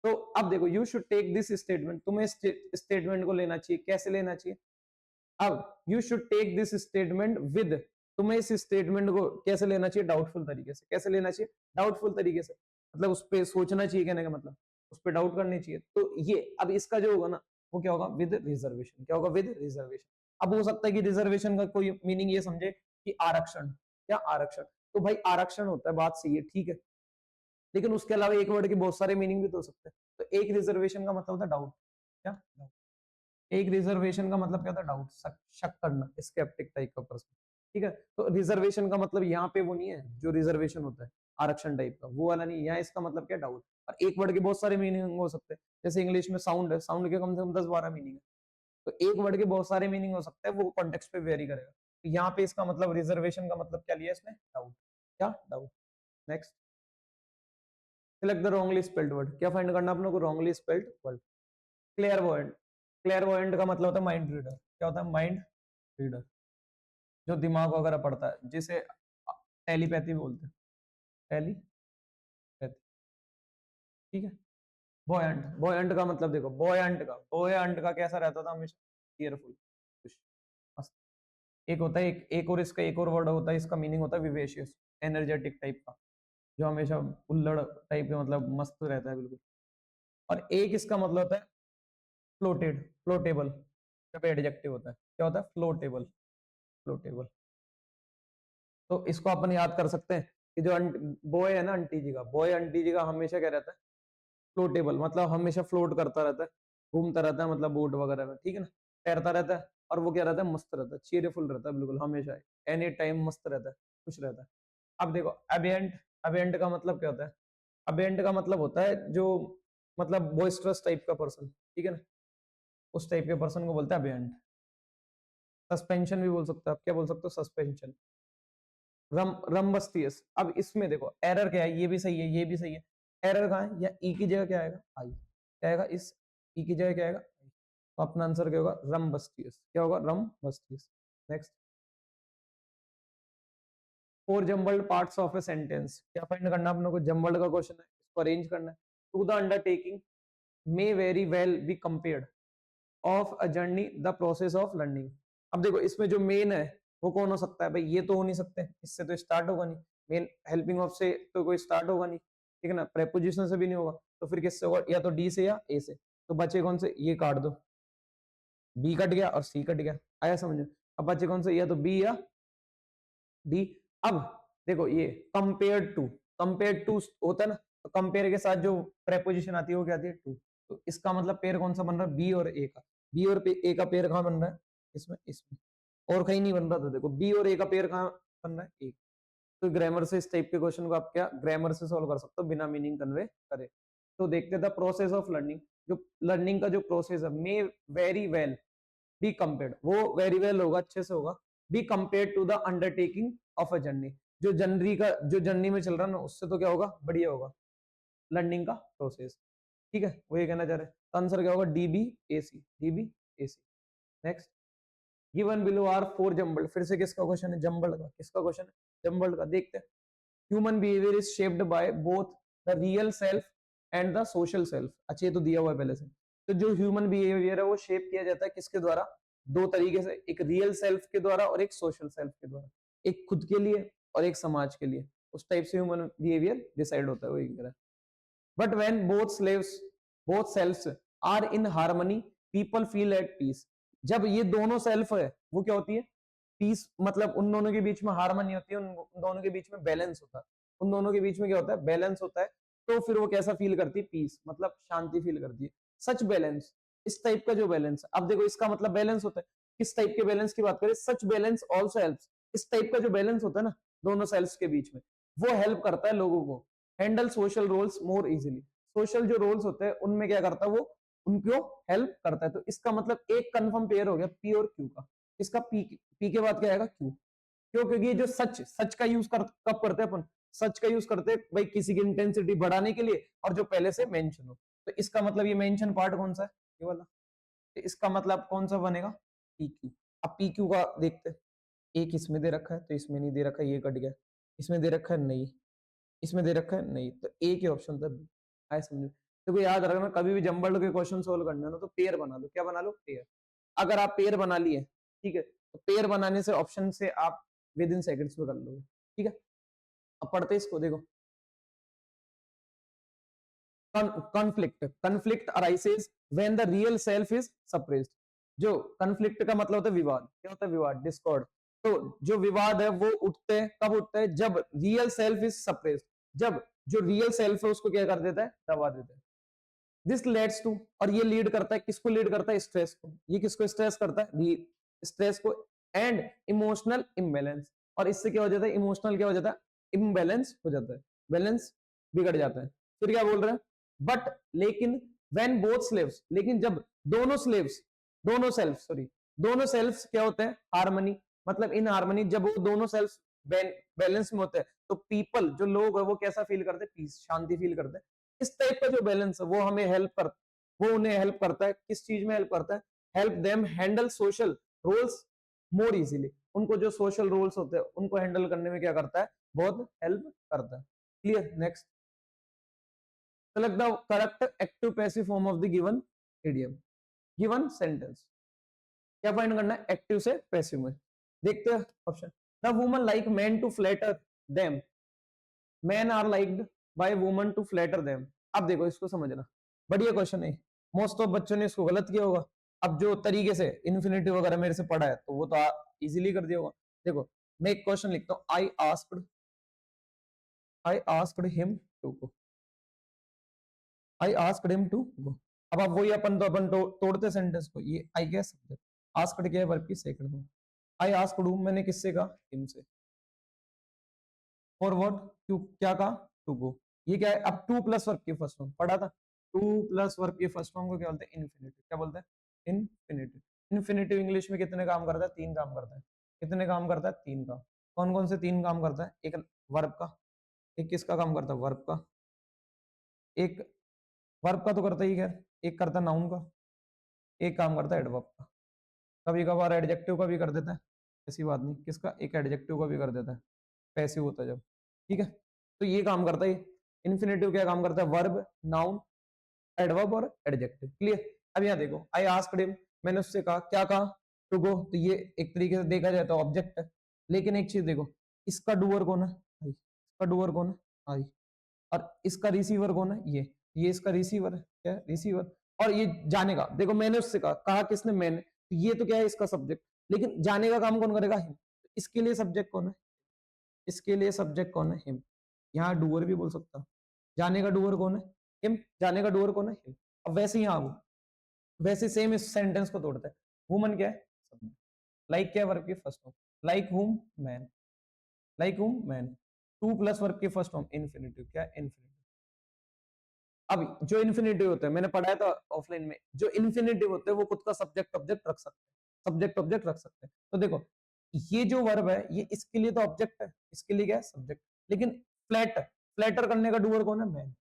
तो अब देखो, you should take this statement, तुम्हें स्टेटमेंट को लेना चाहिए, कैसे लेना चाहिए। अब you should take this statement with, तुम्हें इस स्टेटमेंट को कैसे लेना चाहिए, डाउटफुल तरीके से। कैसे लेना चाहिए, डाउटफुल तरीके से, मतलब उस पर सोचना चाहिए, कहने का मतलब उस पर डाउट करनी चाहिए। तो ये अब इसका जो होगा ना, वो क्या होगा, विद रिजर्वेशन। क्या होगा, विद रिजर्वेशन। अब हो सकता है कि रिजर्वेशन का कोई मीनिंग ये समझे कि आरक्षण, क्या आरक्षण, तो भाई आरक्षण होता है, बात सही है, ठीक है, लेकिन उसके अलावा एक वर्ड के बहुत सारे मीनिंग भी तो हो सकते हैं। तो एक रिजर्वेशन का मतलब होता है डाउट, क्या, एक रिजर्वेशन का मतलब क्या था, डाउट, शक करना, स्केप्टिक टाइप का पर्सन, ठीक है। तो रिजर्वेशन का मतलब यहाँ पे वो नहीं है जो रिजर्वेशन होता है आरक्षण टाइप का, वो वाला नहीं, यहाँ इसका मतलब क्या, डाउट। और एक वर्ड के बहुत सारे मीनिंग हो सकते हैं, जैसे इंग्लिश में साउंड है, साउंड के कम से कम 10-12 मीनिंग है, तो एक वर्ड के बहुत सारे मीनिंग हो सकते हैं, वो कॉन्टेक्स्ट पे वेरी करेगा। तो यहाँ पे इसका मतलब रिजर्वेशन का मतलब क्या लिया इसने, डाउट, क्या, doubt. Next, select the wrongly spelled word, क्या फाइंड करना अपने को, रॉन्गली स्पेल्ड वर्ड। क्लेयरवॉयंट, क्लेयरवॉयंट का मतलब होता है माइंड रीडर, क्या होता है, माइंड रीडर, जो दिमाग वगैरह पढ़ता है, जिसे टेलीपैथी बोलते हैं, टेलीपैथी, ठीक है। बॉयंट, बॉयंट का मतलब देखो, बॉयंट का कैसा रहता था हमेशा, केयरफुल, खुश, मस्त। एक होता है एक और इसका एक और वर्ड होता है, इसका मीनिंग होता है विवेशियस, एनर्जेटिक टाइप का, जो हमेशा उल्लड़ टाइप के, मतलब मस्त रहता है बिल्कुल। और एक इसका मतलब होता है फ्लोटेड, फ्लोटेबल, जब एडजेक्टिव होता है, क्या होता है, फ्लोटेबल, फ्लोटेबल। तो इसको अपन याद कर सकते हैं कि जो बॉय है ना आंटी जी का, बॉय आंटी जी का हमेशा क्या रहता है, फ्लोटेबल, मतलब हमेशा फ्लोट करता रहता है, घूमता रहता है, मतलब बोट वगैरह में, ठीक है ना, तैरता रहता है। और वो क्या रहता है, मस्त रहता है, चीयरफुल रहता है बिल्कुल, हमेशा एनी टाइम मस्त रहता है, खुश रहता है। अब देखो अबेंट, अबेंट का मतलब क्या होता है, अबेंट का मतलब होता है जो, मतलब बॉइस्टरस टाइप का पर्सन, ठीक है ना, उस टाइप के पर्सन को बोलता है अबेंट। सस्पेंशन भी बोल सकते हो आप, क्या बोल सकते हो, सस्पेंशन। रम्बस्टियस, अब इसमें देखो एरर क्या है, ये भी सही है, ये भी सही है, एरर कहाँ है, या ई की जगह क्या आएगा, आई, क्या आएगा, इस ई की जगह क्या आएगा, आई। तो अपना आंसर क्या होगा, रम्बस्टियस, क्या होगा, rumbustious. Next, four jumbled parts of a sentence, क्या फाइंड करना अपने को, जम्बल्ड का क्वेश्चन है, इसको अरेंज करना है। To the undertaking may very well be compared of a journey the process of learning. अब देखो इसमें जो मेन है वो कौन हो सकता है भाई, ये तो हो नहीं सकते, इससे तो स्टार्ट होगा नहीं, मेन हेल्पिंग ऑफ से तो कोई स्टार्ट होगा नहीं, ठीक है ना, प्रेपोजिशन से भी नहीं होगा, तो फिर किससे होगा, या तो डी से या ए से। तो बचे कौन से, ये काट दो, बी कट गया और सी कट गया, आया समझ। अब बचे कौन से, या तो बी या डी। अब देखो ये कंपेयर टू, कंपेयर टू होता है ना, तो कंपेयर के साथ जो प्रेपोजिशन आती है वो क्या आती है, टू। तो इसका मतलब पेयर कौन सा बन रहा है, बी और ए का। बी और ए का पेयर कहाँ बन रहा है, इसमें, इसमें, और कहीं नहीं बन रहा था। देखो बी और ए का पेयर कहाँ बन रहा है, ए। तो ग्रामर से इस टाइप के क्वेश्चन को आप क्या ग्रामर से सॉल्व कर सकते हो बिना मीनिंग कन्वे करे। तो देखते थे प्रोसेस ऑफ लर्निंग, जो लर्निंग का जो प्रोसेस है, may very well be compared, वो वेरी वेल होगा, अच्छे से होगा, be compared to the undertaking of a journey, जो जर्नी का, जो जर्नी में चल रहा है ना, उससे तो क्या होगा, बढ़िया होगा लर्निंग का प्रोसेस, ठीक है, वो ये कहना चाह रहे हैं। तो आंसर क्या होगा, DB AC, DB AC. Next, given below are four jumbled, फिर से किसका क्वेश्चन है, जम्बल्ड का, किसका क्वेश्चन है, जम्बल्ड का। देखते हैं, human behaviour is shaped by both the real self and the social self. अच्छा ये तो दिया हुआ है पहले से। तो जो ह्यूमन बिहेवियर है वो शेप किया जाता है किसके द्वारा, दो तरीके से, एक रियल सेल्फ के द्वारा और एक सोशल सेल्फ के द्वारा, एक खुद के लिए और एक समाज के लिए, उस टाइप से ह्यूमन बिहेवियर डिसाइड होता है, वही कह रहा है। But when both selfs are in harmony people feel at peace. जब ये दोनों सेल्फ है वो क्या होती है, पीस, मतलब उन दोनों के बीच में हार्मनी होती है, उन दोनों के बीच में बैलेंस होता है, उन दोनों के बीच में क्या होता है, बैलेंस होता है। तो फिर वो कैसा फील करती है, पीस, मतलब शांति फील करती है। सच बैलेंस, इस टाइप का जो बैलेंस, अब देखो इसका मतलब बैलेंस होता है, किस टाइप के बैलेंस की बात करें, सच बैलेंस ऑल्सो हेल्प्स। इस टाइप का जो बैलेंस होता है ना दोनों सेल्स के बीच में, वो हेल्प करता है लोगों को handle social roles more easily. Social जो रोल्स होते हैं उनमें क्या करता है वो, उनको हेल्प करता है। तो इसका मतलब एक कंफर्म पेयर हो गया पी और क्यू का। इसका पी के बाद क्या आएगा, क्यू। क्यों, क्योंकि ये जो सच, सच का यूज कब करते हैं अपन, सच का यूज करते हैं भाई किसी की इंटेंसिटी बढ़ाने के लिए, और जो पहले से मेंशन हो। तो इसका मतलब ये मेंशन पार्ट कौन सा है, ये वाला। तो इसका मतलब कौन सा बनेगा, पी क्यू। अब पी क्यू का देखते हैं, एक इसमें दे रखा है तो इसमें नहीं दे रखा है, ये कट गया, इसमें दे रखा है नहीं, इसमें दे रखा है नहीं, तो एक ही ऑप्शन था बी। आए समझो। देखो याद रखना, कभी भी जंबल्ड के क्वेश्चन सोल्व करना है ना तो पेयर बना लो, क्या बना लो, पेयर। अगर आप पेयर बना लिए, ठीक है, तो पेयर बनाने से ऑप्शन से आप विद इन सेकंड्स में कर लोगे, ठीक है। अब पढ़ते इसको, देखो conflict, conflict arises when the real self is suppressed. जो कॉन्फ्लिक्ट का मतलब होता है विवाद, क्या होता है विवाद, डिस्कॉर्ड। तो जो विवाद है वो उठते हैं, कब उठते हैं, जब रियल सेल्फ इज सप्रेस्ड, जब जो रियल सेल्फ है उसको क्या कर देता है, दबा देता है। दिस लेड्स टू, और ये लीड करता है, किसको लीड करता है, स्ट्रेस को। ये किसको स्ट्रेस करता है, स्ट्रेस को, एंड इमोशनल इम्बैलेंस, और इससे क्या हो जाता है, इमोशनल क्या हो जाता है, इम्बैलेंस हो जाता है, बैलेंस बिगड़ जाता है। फिर क्या बोल रहे हैं, बट लेकिन व्हेन बोथ स्लेव्स, लेकिन जब दोनों स्लेव्स, दोनों सेल्फ सॉरी, दोनों सेल्फ क्या होते हैं, हार्मनी, मतलब इन हार्मनी, जब वो दोनों सेल्फ बैलेंस में होते हैं तो पीपल, जो लोग है वो कैसा फील करते हैं, पीस, शांति फील करते हैं। इस टाइप का जो बैलेंस है वो हमें हेल्प कर, वो उन्हें हेल्प करता है, किस चीज में हेल्प करता है, help them handle social roles more easily, उनको जो सोशल रोल्स होते हैं उनको हैंडल करने में क्या करता है, बहुत हेल्प करता है। Clear, next, select the correct active passive form of the given idiom, given sentence। क्या फाइंड करना है, एक्टिव से पैसिव में। देखते हैं option, the woman like man to flatter them, man are liked by woman to flatter them. अब देखो इसको समझना, बढ़िया क्वेश्चन है, मोस्ट ऑफ बच्चों ने इसको गलत किया होगा। अब जो तरीके से इन्फिनिटिव वगैरह मेरे से पढ़ा है तो वो तो इजीली कर दिया होगा। देखो मैं एक क्वेश्चन लिखता हूँ, I asked him to go, I asked him to go. अब वही अपन तोड़ते सेंटेंस को, ये आई क्या सब्जेक्ट, आस्क्ड क्या है वर्ब की सेकंड फॉर्म, आई आस्क्ड हूं, मैंने किससे कहा, हिम से, फॉर व्हाट, क्यों, क्या कहा, टू गो। ये क्या है, अब टू प्लस वर्ब की फर्स्ट फॉर्म पढ़ा था, टू प्लस वर्ब की फर्स्ट फॉर्म को क्या बोलते हैं, इन्फिनिटिव। क्या बोलते हैं, इन्फिनिटिव। इन्फिनिटिव इंग्लिश में कितने काम करता है, तीन काम करता है। कितने काम करता है, तीन काम। कौन कौन से तीन काम करता है, एक वर्ब का, एक किसका काम करता है, वर्ब का, एक वर्ब का तो करता ही, खैर एक करता है नाउन का, एक काम करता है एडवर्ब का, कभी कभार एडजेक्टिव का भी कर देता है, ऐसी बात नहीं, किसका, एक एडजेक्टिव का भी कर देता है, पैसिव होता है जब, ठीक है। तो ये काम करता है, इन्फिनिटिव क्या काम करता है, वर्ब, नाउन, एडवर्ब और एडजेक्टिव। क्लियर। अब यहाँ देखो, आई आस्क्ड हिम, मैंने उससे कहा, क्या कहा, टू गो, तो ये एक तरीके से देखा जाए तो ऑब्जेक्ट है। लेकिन एक चीज देखो, इसका डूअर कौन है, आई, इसका डूअर कौन है, आई, और इसका रिसीवर कौन है, ये इसका रिसीवर है, क्या है, रिसीवर। और ये जाने का, देखो मैंने उससे कहा, कहा किसने, मैंने, तो ये तो क्या है, इसका सब्जेक्ट, लेकिन जाने का काम कौन करेगा, हिम। इसके लिए सब्जेक्ट कौन है, इसके लिए सब्जेक्ट कौन है, हिम। यहाँ डूअर भी बोल सकता, जाने का डूअर कौन है, हिम, जाने का डूअर कौन है, हिम। अब वैसे ही यहाँ वैसे सेम इस सेंटेंस को तोड़ते हैं, वुमन क्या है, सब्जेक्ट, लाइक क्या है वर्ब की फर्स्ट फॉर्म, लाइक हुम, मैन, लाइक हुम, मैन, टू प्लस वर्ब की फर्स्ट फॉर्म, इन्फिनिटिव, क्या है, इन्फिनिटिव। अब जो इन्फिनिटिव होते हैं, मैंने पढ़ाया था ऑफलाइन में, जो इन्फिनिटिव होते हैं वो खुद का सब्जेक्ट ऑब्जेक्ट रख सकते हैं, सब्जेक्ट ऑब्जेक्ट रख सकते हैं। तो देखो ये जो वर्ब है ये इसके लिए तो ऑब्जेक्ट है, इसके लिए क्या है, सब्जेक्ट। लेकिन फ्लैटर, फ्लैटर करने का डूअर कौन है, मैन।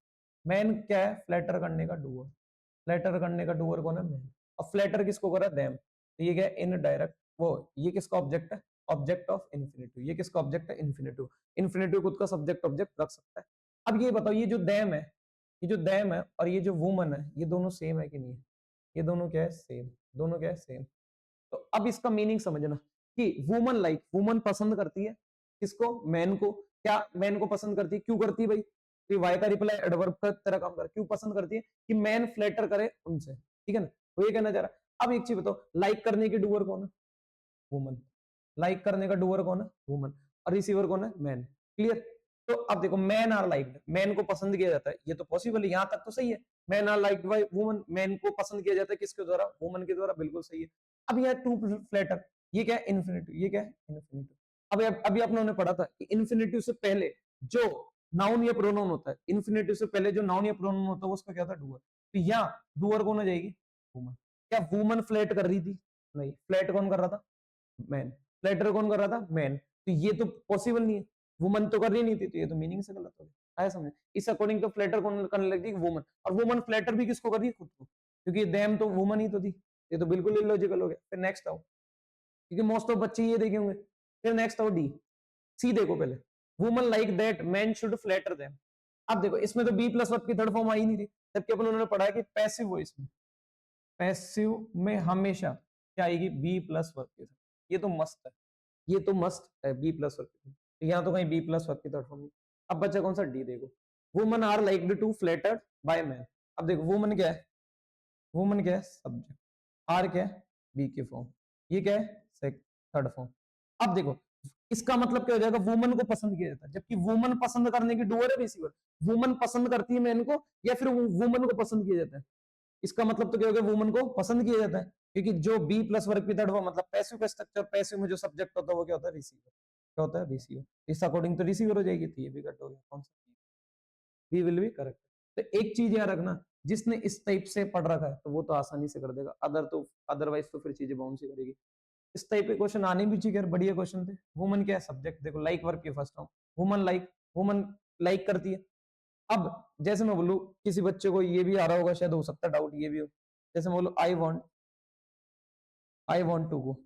मैन क्या है, फ्लैटर करने का डूअर, फ्लैटर करने का डूअर कौन है, मैन। और फ्लैटर किसको कर रहा है, देम, तो ये क्या है, इन डायरेक्ट वो, ये किसका ऑब्जेक्ट है, ऑब्जेक्ट ऑफ इन्फिनिटिव। ये किसका ऑब्जेक्ट है, इन्फिनिटिव। इन्फिनिटिव खुद का सब्जेक्ट ऑब्जेक्ट रख सकता है। अब ये बताओ, ये जो देम है, ये जो देम है और ये जो वुमन है, ये दोनों सेम है कि नहीं है, ये दोनों क्या है, सेम, दोनों क्या है, सेम। तो अब इसका मीनिंग समझना कि वुमन लाइक, वुमन पसंद करती है किसको, मैन को। क्या मैन को पसंद करती है, क्यों करती है भाई, तो वाई का रिप्लाई एडवर्ब का तरह काम कर, क्यों पसंद करती है, कि मैन फ्लैटर करे उनसे, ठीक है ना, वो ये कहना चाह रहा। अब एक चीज बताओ, लाइक करने की डूअर कौन है, वुमन, लाइक करने का डूअर कौन है, वुमन, और रिसीवर कौन है, मैन। क्लियर। तो अब देखो, मैन आर लाइक्ड, मैन को पसंद किया जाता है, ये तो पॉसिबल है, यहां तक तो सही है। Man are liked by woman, man को पसंद किया जाता है किसके द्वारा, वुमन के द्वारा, बिल्कुल सही है। अब यह टू फ्लैटर, ये क्या है, इन्फिनिटिव, ये क्या है, इन्फिनिटिव। अब अभी आपने उन्हें पढ़ा था कि इन्फिनिटिव से पहले जो नाउन या प्रोनाउन होता है, इन्फिनिटिव से पहले जो नाउन या प्रोनाउन होता है उसका क्या था, डूअर। तो यहाँ डूअर कौन हो जाएगी, वुमन। क्या वुमन फ्लैट कर रही थी, नहीं, फ्लैट कौन कर रहा था, मैन। फ्लैटर कौन कर रहा था, मैन। तो ये तो पॉसिबल नहीं है, वुमन तो कर रही नहीं थी, तो ये तो मीनिंग से गलत हो गया, आया समझ। इस अकॉर्डिंग तो फ्लैटर कौन करने लगती, वुमन। और वुमन फ्लैटर भी किसको कर रही है, खुद को, क्योंकि देम तो वुमन ही तो थी। ये तो बिल्कुल इलॉजिकल हो गया। फिर नेक्स्ट आओ, क्योंकि मोस्ट ऑफ बच्चे ये देखे होंगे। फिर नेक्स्ट आओ, डी, सी देखो पहले, woman like that man should flatter them. अब देखो इसमें तो बी प्लस वर्ब की थर्ड फॉर्म आई नहीं थी, जबकि अपन उन्होंने पढ़ा है कि पैसिव वॉइस में, पैसिव में हमेशा क्या आएगी, बी प्लस वर्ब के साथ। ये तो मस्त है, ये तो मस्त है, बी प्लस वर्ब, तो यहाँ तो कहीं बी प्लस वर्ब की थर्ड फॉर्म नहीं। अब बच्चा कौन सा, डी देखो, woman are liked to flattered by man. अब देखो वुमन क्या है, वुमन क्या है, सब्जेक्ट, आर क्या है, बी की फॉर्म, ये क्या है, थर्ड फॉर्म। अब देखो इसका मतलब क्या हो जाएगा, वुमन को पसंद किया जाता है, जबकि वुमन पसंद करने की डूअर है रिसीवर। वुमन पसंद करती है मैन को या फिर वुमन को पसंद किया जाता है? इसका मतलब तो क्या हो गया, वुमन को पसंद किया जाता है, क्योंकि जो बी प्लस वर्ग की थर्ड वो मतलब पैसिव का स्ट्रक्चर, पैसिव में जो सब्जेक्ट होता है वो क्या होता है, रिसीवर। क्या होता है, रिसीवर। इस अकॉर्डिंग तो रिसीवर हो जाएगी, तो ये भी कट हो गया, कौन सा, बी विल बी करेक्ट। तो एक चीज याद रखना, जिसने इस टाइप से पढ़ रखा है तो वो तो आसानी से कर देगा, अदरवाइज तो फिर चीजें बाउंस ही करेगी। इस टाइप के क्वेश्चन आने भी चाहिए, बढ़िया क्वेश्चन थे। वुमन क्या है, सब्जेक्ट। देखो लाइक वर्ब के फर्स्ट फॉर्म, वुमन लाइक करती है। अब जैसे मैं बोलूं, किसी बच्चे को ये भी आ रहा होगा, शायद हो सकता है डाउट ये भी हो, जैसे मैं बोलूं आई वॉन्ट टू गो।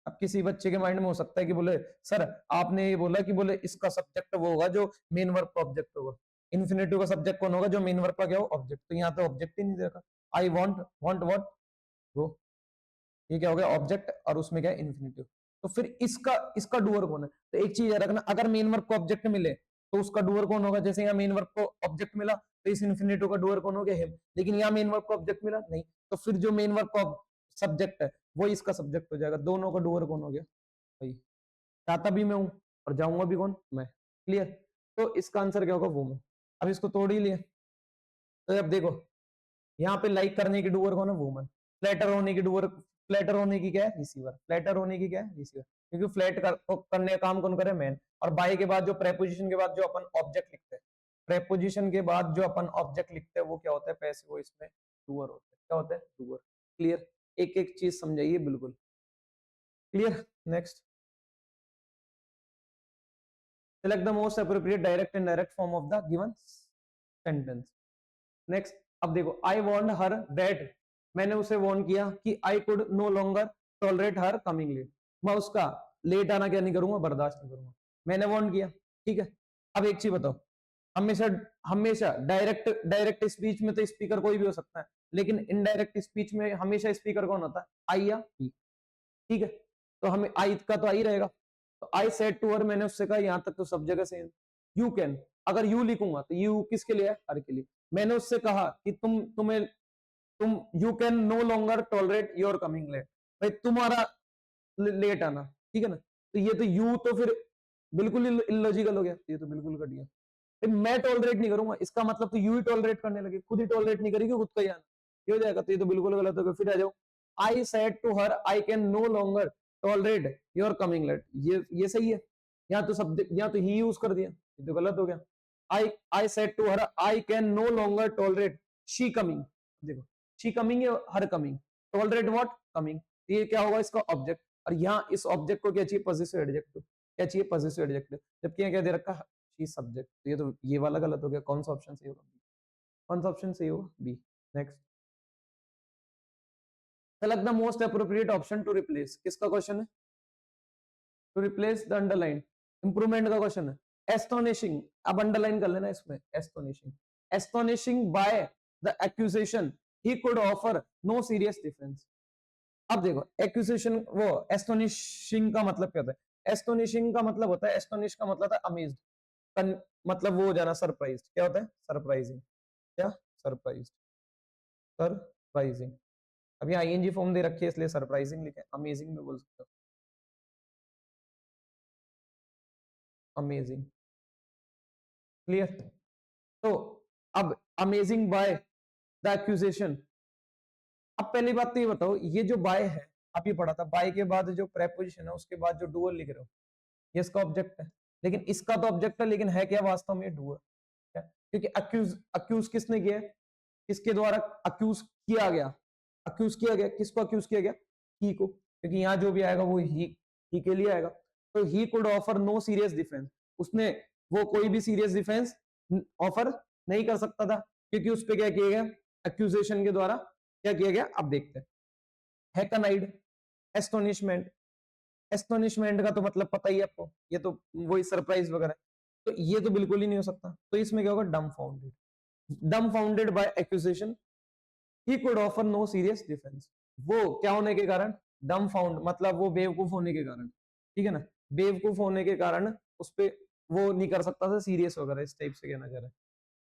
अब किसी बच्चे के माइंड में हो सकता है कि बोले सर आपने ये बोला कि बोले इसका सब्जेक्ट वो होगा जो मेन वर्ब का ऑब्जेक्ट होगा, इन्फिनेटिव का सब्जेक्ट कौन होगा, जो मेन वर्ब का क्या हो, ऑब्जेक्ट। तो यहाँ तो ऑब्जेक्ट ही नहीं देखा, आई वॉन्ट व्हाट, गो, ये क्या हो गया, ऑब्जेक्ट, और उसमें क्या है, इन्फिनेटिव। तो फिर इसका इसका डूअर कौन है? तो एक चीज याद रखना, अगर मेन वर्ब को ऑब्जेक्ट मिले तो उसका डूअर कौन होगा? जैसे यहाँ मेन वर्ब को ऑब्जेक्ट मिला तो इस इन्फिनेटिव का डूअर कौन हो गया, हिम। लेकिन यहाँ मेन वर्ब को ऑब्जेक्ट मिला नहीं, तो फिर जो मेन वर्ब का सब्जेक्ट है वो इसका सब्जेक्ट हो जाएगा। दोनों का डूअर कौन हो गया भाई, चाहता भी मैं हूं और जाऊंगा भी कौन, मैं। क्लियर। तो इसका आंसर क्या होगा, वुमन। अब इसको तोड़ ही लिए, तो अब देखो यहाँ पे लाइक करने की डूअर कौन है, वुमन। फ्लैटर होने की डूअर, फ्लैटर होने की क्या है, रिसीवर। फ्लैटर होने की क्या है, रिसीवर, क्योंकि करने का काम कौन करे, मैन। और बाय के बाद जो प्रेपोजिशन के बाद जो अपन ऑब्जेक्ट लिखते हैं, प्रेपोजिशन के बाद जो अपन ऑब्जेक्ट लिखते हैं वो क्या होता है, पैसिव। वो इसमें डूअर होता है। क्या होता है, डूअर। क्लियर। एक एक चीज समझाइए, बिल्कुल clear. Next, select the most appropriate direct and indirect form of the given sentence. Next, अब देखो, आई वॉन्ट हर दैट, मैंने उसे वॉर्न किया कि I could no longer tolerate her coming late. मैं उसका लेट आना क्या नहीं करूंगा, बर्दाश्त नहीं करूंगा। मैंने वॉर्न किया, ठीक है। अब एक चीज बताओ, हमेशा हमेशा डायरेक्ट डायरेक्ट स्पीच में तो स्पीकर कोई भी हो सकता है, लेकिन इनडायरेक्ट स्पीच में हमेशा स्पीकर कौन होता है, आई या ही। ठीक है, तो हमें आई का तो आई रहेगा। तो आई सेड टू हर, मैंने उससे कहा, यहां तक तो सब जगह सेम। यू कैन, अगर यू लिखूंगा तो यू किसके लिए है, हर के लिए। मैंने उससे कहा कि तुम you can no longer tolerate your coming late, भाई तुम्हारा लेट आना, ठीक है ना। तो ये तो यू तो फिर बिल्कुल इलॉजिकल हो गया, ये तो बिल्कुल कट गया। मैं टॉलरेट नहीं करूंगा, इसका मतलब तो यू ही टॉलरेट करने लगे, खुद ही टॉलरेट नहीं करेगी, खुद का ही आना, ये हो जाएगा। तो ये तो बिल्कुल गलत हो गया। फिर आ जाओ, I said to her I can no longer tolerate your coming late, ये सही है। यहाँ तो सब्जेक्ट, यहाँ तो ही यूज कर दिया, ये तो गलत हो गया। I said to her I can no longer tolerate she coming, देखो शी कमिंग या her coming, tolerate what, coming. ये क्या होगा, इसका ऑब्जेक्ट। और यहाँ इस ऑब्जेक्ट को क्या चाहिए, पॉजिटिव एडजेक्टिव, क्या चाहिए, पॉजिटिव एडजेक्टिव। जबकि यहाँ क्या दे रखा, शी सब्जेक्ट। तो ये तो ये वाला गलत हो गया। कौन सा ऑप्शन सही होगा, कौन सा ऑप्शन सही होगा, B. Next, select the most appropriate option to replace, किसका क्वेश्चन है, to replace the underline, improvement का क्वेश्चन है। एस्टोनिशिंग, अब अंडरलाइन कर लेना इसमें, astonishing, astonishing by the accusation he could offer no serious difference. अब देखो एक्यूजेशन, वो एस्टोनिशिंग का मतलब क्या होता है, एस्टोनिशिंग का मतलब होता है, एस्टोनिश का मतलब है अमेज्ड, मतलब वो हो जाना, सरप्राइज। क्या होता है, सरप्राइजिंग, क्या, सरप्राइज, सरप्राइजिंग। अभी आईएनजी फॉर्म दे रखी है इसलिए सरप्राइजिंग लिखे, अमेजिंग में बोल सकते हो, अमेजिंग। क्लियर। तो अब अमेजिंग बाय द एक्यूजेशन। अब पहली बात तो ये बताओ, ये जो बाय है, अभी पढ़ा था, बाय के बाद जो प्रेपोजिशन है उसके बाद जो डूअर लिख रहे हो, ये इसका ऑब्जेक्ट है। लेकिन इसका तो ऑब्जेक्ट है, लेकिन है क्या वास्तव में, डूअर। क्योंकि अक्यूज, अक्यूज किसने किया, किसके द्वारा अक्यूज किया गया, अक्यूज किया गया, किसको अक्यूज किया गया, ही को। क्योंकि यहाँ जो भी आएगा वो ही के लिए आएगा। तो he could offer no serious defence, उसने वो कोई भी सीरियस डिफेंस ऑफर नहीं कर सकता था, क्योंकि उस पर क्या किया गया, एक्यूजेशन के द्वारा क्या किया गया। अब देखते हैं, हैकनाइड, एस्टोनिशमेंट, एस्टोनिशमेंट का तो मतलब पता ही है आपको, ये तो वही सरप्राइज वगैरह। तो ये तो बिल्कुल ही नहीं हो सकता, तो इसमें क्या होगा, dumbfounded, dumbfounded by accusation he could offer no serious defence. वो क्या होने के कारण, डम्फाउंड मतलब वो बेवकूफ होने के कारण, ठीक है ना, बेवकूफ होने के कारण उस पे वो नहीं कर सकता था सीरियस वगैरह, इस टाइप से कहना चाह रहा है।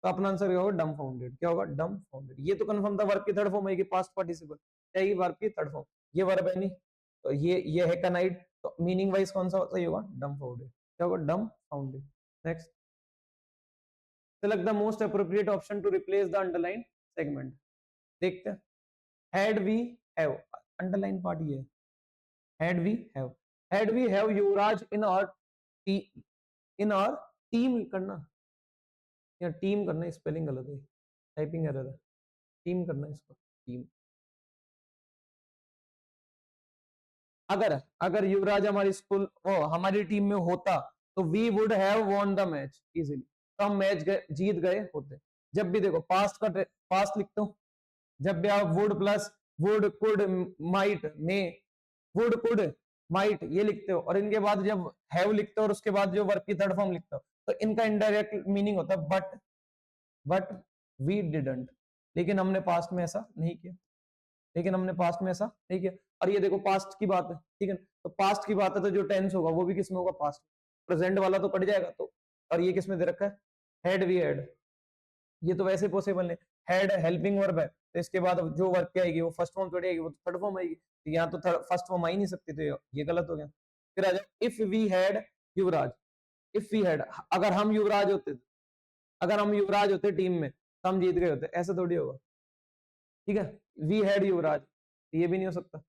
तो अपना आंसर क्या होगा, डम्फाउंडेड। क्या होगा, डम्फाउंडेड। ये तो कंफर्म था, वर्ब की थर्ड फॉर्म है, पास्ट पार्टिसिपल, क्या ये वर्ब की थर्ड फॉर्म, ये वर्ब है नहीं, तो ये है कैनाइड, तो मीनिंग वाइज कौन सा सही होगा? डम फाउंडेड। क्या होगा? डम founded. Next, select the most appropriate option to replace the underline segment। देखते हैं, had we have, underline part ये है, had we have Yuvraj in our team करना, या टीम करना, स्पेलिंग गलत है, टाइपिंग एरर है, टीम करना है इसको, टीम। अगर युवराज हमारी स्कूल हमारी टीम में होता तो we would have won the match easily, तो हम मैच जीत गए होते। जब भी देखो पास्ट लिखते हो, जब भी आप would plus would could might may, would could might ये लिखते हो, और इनके बाद जब हैव लिखते हो और उसके बाद जो वर्ब की थर्ड फॉर्म लिखते हो, तो इनका इनडायरेक्ट मीनिंग होता है बट वी डिडंट। लेकिन हमने पास्ट में ऐसा नहीं किया, और ये देखो पास्ट की बात है, ठीक है, तो पास्ट की बात है तो जो टेंस होगा वो भी किसमें होगा? पास्ट। प्रेजेंट वाला तो कट जाएगा, तो और ये किसमें दे रखा है? हैड वी हैड, ये तो वैसे पॉसिबल नहीं, हैड हेल्पिंग वर्ब है, तो इसके बाद जो वर्ब क्या आएगी? वो फर्स्ट फॉर्म थोड़ी आएगी, वो थर्ड फॉर्म आएगी, तो यहाँ तो फर्स्ट फॉर्म आ ही नहीं सकती, तो ये गलत हो गया। फिर आ जाए if we had Yuvraj, if we had, अगर हम युवराज होते टीम में तो हम जीत गए होते, ऐसा थोड़ी होगा, ठीक है। वी हैड युवराज, ये भी नहीं हो सकता।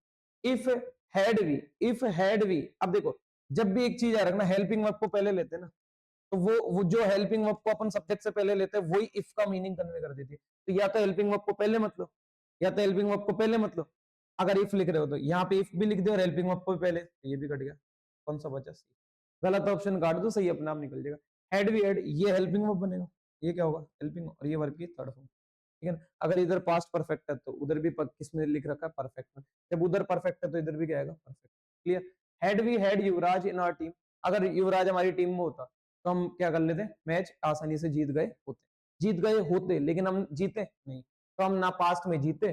इफ हैड वी, अब देखो जब भी एक चीज आ रखना हेल्पिंग वर्ब को पहले लेते हैं ना, तो वो जो हेल्पिंग वर्ब को अपन सब्जेक्ट से पहले लेते हैं वही इफ का मीनिंग कन्वे कर देती है। तो या तो हेल्पिंग वर्ब को पहले मत लो, अगर इफ लिख रहे हो तो यहाँ पे इफ भी लिख दो और हेल्पिंग वर्ब को पहले, तो ये भी कट गया, कौन सा बचा? सी। गलत ऑप्शन काट दो, सही अपने आप निकल जाएगा। हैड वी हैड, ये हेल्पिंग वर्ब बनेगा, ये क्या होगा? हेल्पिंग, और ये वर्ब की थर्ड फॉर्म, ठीक है ना। अगर इधर पास्ट परफेक्ट है तो उधर भी किसमें लिख रखा है? परफेक्ट में। जब उधर परफेक्ट है तो इधर भी क्या आएगा? Perfect. Clear. Had we had Yuvraj in our team, अगर युवराज हमारी टीम में होता तो हम क्या कर लेते? मैच आसानी से जीत गए होते, लेकिन हम जीते नहीं, तो हम ना पास्ट में जीते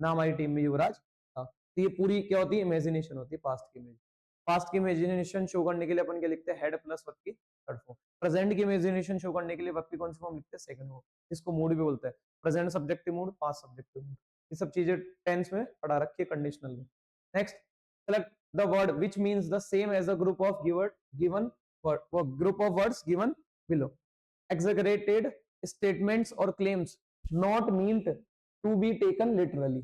ना हमारी टीम में युवराज था। तो ये पूरी क्या होती है? इमेजिनेशन होती है, पास्ट की इमेजिनेशन शो करने के लिए अपन क्या लिखते हैं? हेड प्लस वर्ब की थर्ड फॉर्म। प्रेजेंट की इमेजिनेशन शो करने के लिए वर्ब की कौन सी फॉर्म लिखते हैं? सेकंड फॉर्म, इसको मूड भी बोलते हैं, present subjective mood, past subjective mood, ये सब चीजें टेंस में पढ़ा रखी है, कंडीशनल में। Next, select the word which means the same as a group of given group of words given below. exaggerated statements और claims not meant to be taken literally।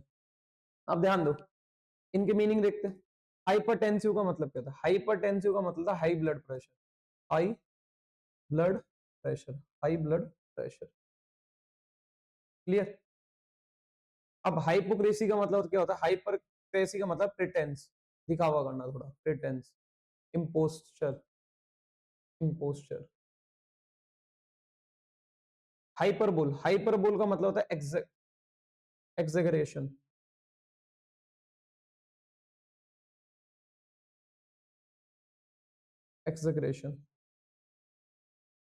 अब ध्यान दो, इनके मीनिंग देखते हैं। हाइपरटेंसिव का मतलब क्या था? हाइपरटेंसिव का मतलब था high blood pressure, high blood pressure, clear. अब हाइपोक्रेसी का मतलब क्या होता है? हाइपरक्रेसी का मतलब प्रिटेंस, दिखावा करना थोड़ा, प्रिटेंस, इम्पोस्चर। हाइपरबोल का मतलब होता है एक्सेगरेशन,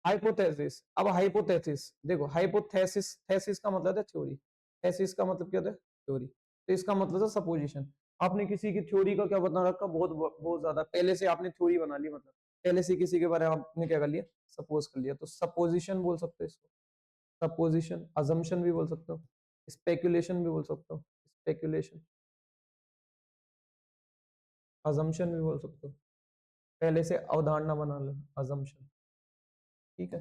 हाइपोथेसिस। अब हाइपोथेसिस देखो, थेसिस का मतलब है थ्योरी, थेसिस का मतलब क्या होता है? थ्योरी। तो इसका मतलब है सपोजिशन। आपने किसी की थ्योरी का क्या बता रखा? बहुत ज्यादा पहले से आपने थ्योरी बना ली, मतलब पहले से किसी के बारे में आपने क्या कर लिया? सपोज कर लिया, तो सपोजिशन बोल सकते हो इसको, सपोजिशन। अजम्पशन भी बोल सकते हो, स्पेकुलेशन भी बोल सकते हो, स्पेकुलेशन, अजम्पशन भी बोल सकते हो, पहले से अवधारणा बना लो, अजम्पशन, ठीक है।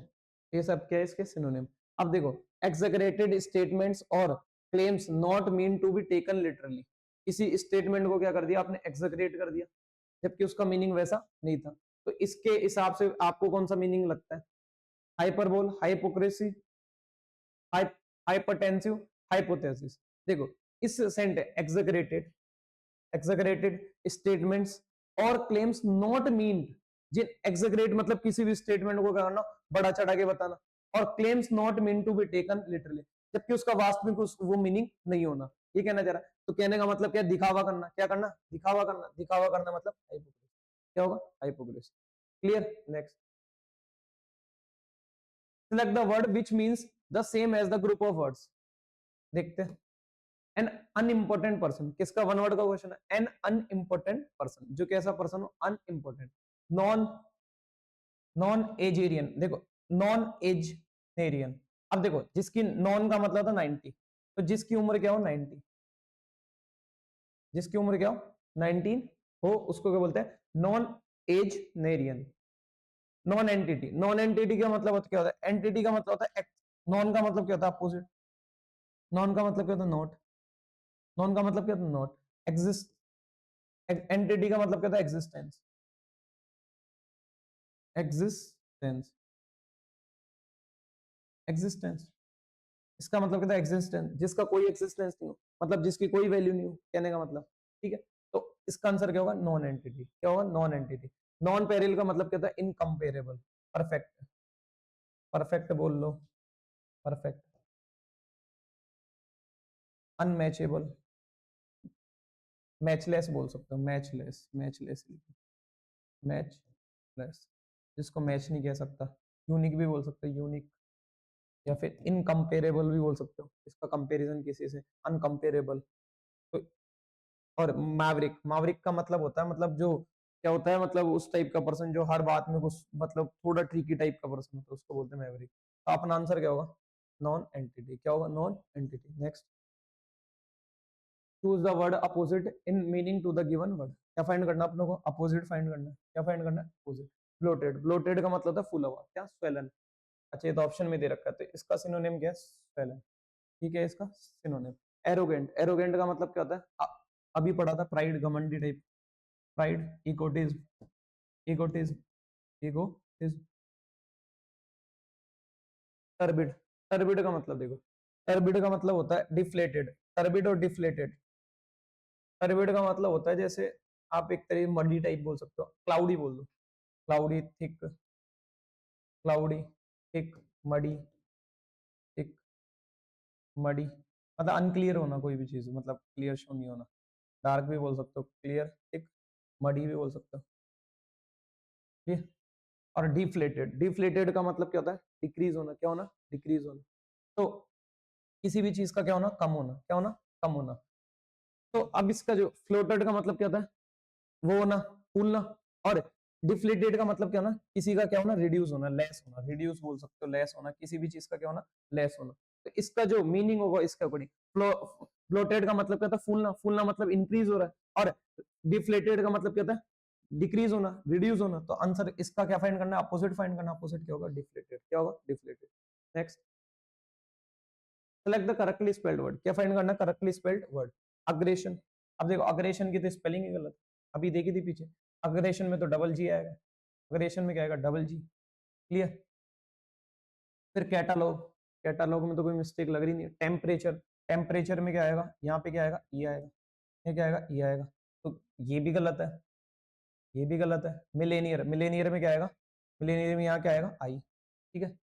ये सब क्या है? इसके सिनोनिम। अब देखो, एक्सैगरेटेड स्टेटमेंट्स और claims not mean to be taken literally, किसी स्टेटमेंट को क्या कर दिया आपने? एक्सैगरेट कर दिया, जबकि उसका मीनिंग वैसा नहीं था। तो इसके हिसाब से आपको कौन सा मीनिंग लगता है? Hyperbole, hypocrisy, hypertensive, hypothesis. देखो, इस सेंट एक्सैगरेटेड स्टेटमेंट्स और क्लेम्स नॉट मीन, जिन एक्सैगरेट मतलब किसी भी स्टेटमेंट को करना, बड़ा चढ़ा के बताना, और claims not mean to be taken literally, जबकि उसका वास्तविक वो मीनिंग नहीं होना, ये कहना चाह रहा है। तो कहने का मतलब क्या? दिखावा करना, क्या करना? दिखावा करना मतलब हाइपोक्रेसी, क्या होगा? Hypocrisy, clear. Next, select the word which means the same as the group of words. देखते हैं, एन अनइम्पोर्टेंट पर्सन, किसका? वन वर्ड का क्वेश्चन है। एन अनइम्पोर्टेंट पर्सन, जो कैसा पर्सन हो? अनइम्पोर्टेंट। नॉन नॉन एजेरियन, देखो नॉन एजेरियन। अब देखो, जिसकी नॉन का मतलब था 90, तो जिसकी उम्र क्या हो? 90, जिसकी उम्र क्या हो? 19 हो, उसको क्या बोलते हैं? Nonagenarian, nonentity. Nonentity का मतलब क्या होता है? एंटिटी का मतलब होता है नॉन का मतलब क्या होता है? अपोजिट। नॉन का मतलब क्या होता है? नॉट। नॉन का मतलब क्या होता है? नॉट। एग्जिस्ट। एंटिटी का मतलब क्या होता है? एग्जिस्टेंस। एग्जिस्टेंस, एग्जिस्टेंस, इसका मतलब क्या था? एग्जिस्टेंस, जिसका कोई एक्सिस्टेंस नहीं हो, मतलब जिसकी कोई वैल्यू नहीं हो, कहने का मतलब। ठीक है, तो इसका आंसर क्या होगा? Non entity. क्या होगा? Non entity. नॉन पेरिल का मतलब क्या था? इनकम्पेरेबल। परफेक्ट, परफेक्ट बोल लो, परफेक्ट। अनमैचेबल, मैचलेस बोल सकते हो, मैचलेस, मैचलेस, मैचलेस, जिसको मैच नहीं कह सकता। यूनिक भी बोल सकते हो, यूनिक। या फिर इनकम्पेरेबल भी बोल सकते हो, इसका कंपैरिजन किसी से अनकम्पेरेबल। तो और मैवरिक, मैवरिक का मतलब होता है, मतलब जो क्या होता है, मतलब उस टाइप का पर्सन जो हर बात में कुछ, मतलब थोड़ा ट्रिकी टाइप का पर्सन होता है, उसको बोलते हैं मैवरिक। तो अपना आंसर क्या होगा? Non entity. क्या होगा? Non entity. Next, choose the word opposite in meaning to the given word. क्या फाइंड करना अपने को? अपोजिट फाइंड करना है। क्या फाइंड करना है? अपोजिट। ब्लोटेड, ब्लोटेड का मतलब होता है फूला हुआ। क्या? स्वेलन। अच्छा, ये तो ऑप्शन में दे रखा है, तो इसका सिनोनिम क्या है? स्वेलन। ठीक है, इसका सिनोनिम। एरोगेंट, एरोगेंट का मतलब क्या होता है? अभी पढ़ा था, प्राइड, घमंडी टाइप। प्राइड, इकोटिज्म, इकोटिज्म, इकोटिज्म। टर्बिड, टर्बिड का मतलब देखो, टर्बिड का मतलब होता है डिफ्लेटेड। टर्बिड और डिफ्लेटेड। टर्बिड का मतलब होता है जैसे आप एक तरीके मडी टाइप बोल सकते हो, क्लाउडी बोल दो। Cloudy, thick, cloudy, thick, muddy, thick, muddy, मतलब अनक्लियर होना कोई भी चीज, मतलब क्लियर शो नहीं होना। डार्क भी बोल सकते हो, क्लियर, थिक, मडी भी बोल सकते हो। ठीक है? और डिफ्लेटेड, डिफ्लेटेड का मतलब क्या होता है? डिक्रीज होना। क्या होना? डिक्रीज होना। तो किसी भी चीज का क्या होना? कम होना। क्या होना? कम होना। तो अब इसका जो फ्लोटेड का मतलब क्या होता है? वो होना, फूलना। और डिफ्लेटेड का मतलब क्या होना? किसी का क्या होना? रिड्यूस होना, लेस होना। रिड्यूस बोल सकते हो, लेस होना। किसी भी चीज का क्या होना? लेस होना। तो इसका जो मीनिंग होगा इसके अकॉर्डिंग, फ्लोटेड का मतलब क्या होता है? फूलना। फूलना मतलब इंक्रीज हो रहा है। और डिफ्लेटेड का मतलब क्या होता है? डिक्रीज होना, रिड्यूस होना। तो आंसर इसका क्या फाइंड करना है? अपोजिट फाइंड करना। अपोजिट क्या होगा? डिफ्लेटेड। क्या होगा? Deflated. Next, select the correctly spelled word. क्या फाइंड करना? Correctly spelled word. अग्रेशन। अब देखो, अग्रेशन की तो स्पेलिंग ही गलत, अभी देखी थी पीछे। अग्रेशन में तो डबल जी आएगा, अग्रेशन में क्या आएगा? डबल जी। क्लियर। फिर कैटालॉग, कैटालॉग में तो कोई मिस्टेक लग रही नहीं। टेम्परेचर, टेम्परेचर में क्या आएगा? यहाँ पे क्या आएगा? ये आएगा। ये क्या आएगा? ये आएगा। तो ये भी गलत है, ये भी गलत है। मिलेनियर, मिलेनियर में क्या आएगा? मिलेनियर में यहाँ क्या आएगा? आई। ठीक है,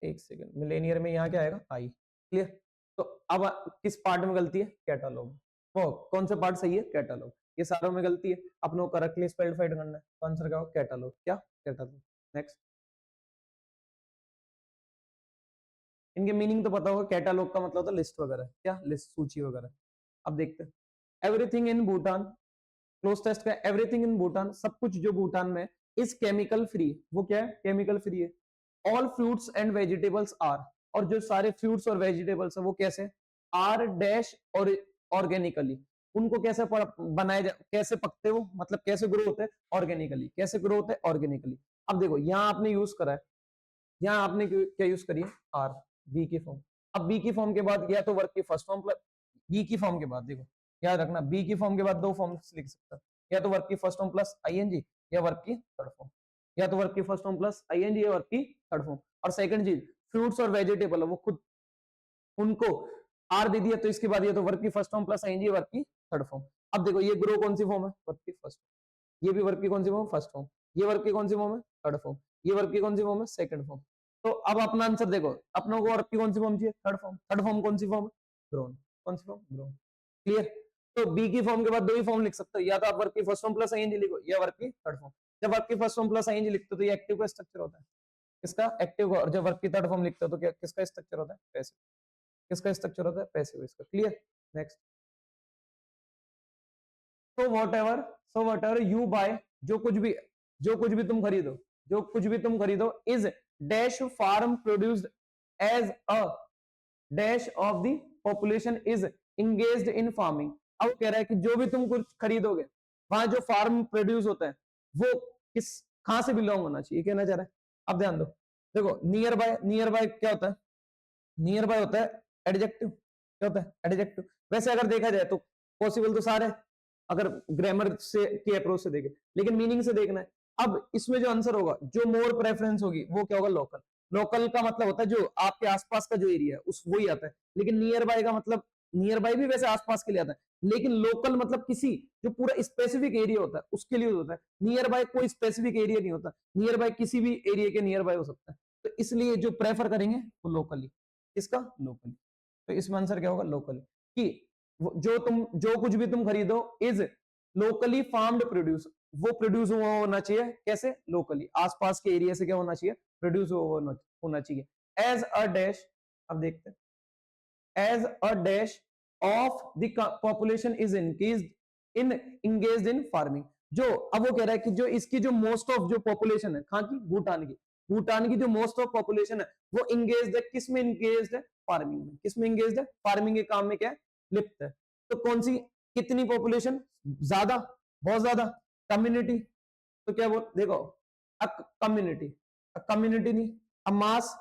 एक सेकंड, मिलेनियर में यहाँ क्या आएगा? आई। क्लियर। तो अब किस पार्ट में गलती है? कैटालॉग। वो कौन सा पार्ट सही है? कैटालॉग। ये सारों में गलती है, अपनों को करेक्टली स्पेल्ड फाइंड करना है। तो आंसर क्या होगा? कैटालॉग। क्या? कैटालॉग। नेक्स्ट, इनके मीनिंग तो पता होगा। कैटालॉग का मतलब होता है लिस्ट वगैरह। क्या? लिस्ट, सूची वगैरह। अब देखते हैं। Everything in Bhutan, cloze test का एवरीथिंग इन भूटान, सब कुछ जो भूटान में इज केमिकल फ्री। वो क्या है? केमिकल फ्री है। All fruits and vegetables are, और जो सारे फ्रूट्स और वेजिटेबल्स है वो कैसे? आर डैश और ऑर्गेनिकली। उनको कैसे बनाए कैसे पकते वो, मतलब कैसे ग्रो होते हैं? ऑर्गेनिकली। कैसे ग्रो होते हैं? ऑर्गेनिकली। अब देखो, यहाँ आपने यूज करा है, यहाँ आपने क्या यूज करी है? आर, बी की फॉर्म। अब बी की फॉर्म के बाद या तो वर्क की फर्स्ट फॉर्म प्लस बी की फॉर्म के बाद, देखो याद रखना, बी की फॉर्म के बाद दो फॉर्म लिख सकता, या तो वर्क की फर्स्ट फॉर्म प्लस आईएनजी, या वर्क की थर्ड फॉर्म। या तो वर्क की फर्स्ट फॉर्म प्लस आईएनजी, या वर्क की थर्ड फॉर्म। और सेकंड चीज, फ्रूट्स और वेजिटेबल है वो खुद, उनको आर दे दिया, तो इसके बाद ये तो वर्क की first form plus ING, verb की थर्ड फॉर्म। अब देखो, ये ग्रो कौन सी फॉर्म है? वर्क की फर्स्ट। ये भी वर्क की कौन सी फॉर्म? First form. ये वर्क की कौन सी फॉर्म है? Third form. ये वर्क की कौन सी फॉर्म है? Second form. तो अब अपना आंसर देखो, अपनों को वर्क की कौन सी फॉर्म चाहिए? Third form. थर्ड फॉर्म कौन सी फॉर्म है? ग्रोन। कौन सी फॉर्म? ग्रोन। क्लियर। तो बी की फॉर्म के बाद दो ही फॉर्म लिख सकते हो, या तो आप वर्क की फर्स्ट फॉर्म प्लस आईएनजी लिखो, या वर्क की थर्ड फॉर्म। जब वर्क की फर्स्ट फॉर्म प्लस आईएनजी लिखते हो तो ये एक्टिव का स्ट्रक्चर होता है, किसका? एक्टिव का। और जब वर्क की थर्ड फॉर्म लिखते हो तो क्या किसका स्ट्रक्चर होता है? पैसिव। किसका स्ट्रक्चर होता है? पैसिव। इसका। Clear. Next, so whatever, so whatever you buy, जो कुछ भी, जो कुछ भी तुम खरीदो, जो कुछ भी तुम खरीदो, is dash farm produced as a dash of the population is engaged in farming. अब कह रहा है कि जो भी तुम कुछ खरीदोगे, वहां जो फार्म प्रोड्यूस होता है वो किस कहां से बिलोंग होना चाहिए, कहना चाह रहा है। अब ध्यान दो, देखो नियर बाय क्या होता है, नियर बाय होता है एडजेक्टिव, क्या होता है एडजेक्टिव। वैसे अगर देखा जाए तो पॉसिबल तो सारे, अगर ग्रामर से की अप्रोच से देखें, लेकिन मीनिंग से देखना है। अब इसमें जो आंसर होगा, जो मोर प्रेफरेंस होगी वो क्या होगा, लोकल। लोकल का मतलब होता है जो आपके आसपास का जो एरिया है उस वही आता है, लेकिन नियर बाय का मतलब, नियर बाय भी वैसे आसपास के लिए आता है, लेकिन लोकल मतलब किसी जो पूरा स्पेसिफिक एरिया होता है उसके लिए होता है। नियर बाय कोई स्पेसिफिक एरिया नहीं होता, नियर बाय किसी भी एरिया के नियर बाय हो सकता है। तो इसलिए जो प्रेफर करेंगे वो लोकली, इसका लोकली। तो इसमें आंसर क्या होगा, लोकली। कि जो कुछ भी तुम खरीदो इज लोकली फार्म्ड प्रोड्यूस, वो प्रोड्यूस हुआ होना चाहिए कैसे, लोकली, आसपास के एरिया से क्या होना चाहिए, प्रोड्यूस हुआ होना चाहिए। एज अ डैश, अब देखते हैं, as a dash of the population is engaged in farming। जो अब वो कह रहा है कि जो इसकी जो मोस्ट ऑफ जो पॉपुलेशन है, कहां की, भूटान की जो मोस्ट ऑफ पॉपुलेशन है वो इंगेज है, किसमें इंगेज है, फार्मिंग में। किसमें इंगेज है, फार्मिंग के काम में क्या है, लिप्त है। तो कौन सी, कितनी पॉपुलेशन, ज्यादा, बहुत ज्यादा, कम्युनिटी, तो क्या बोल, देखो कम्युनिटी, कम्युनिटी नहीं, अब मास,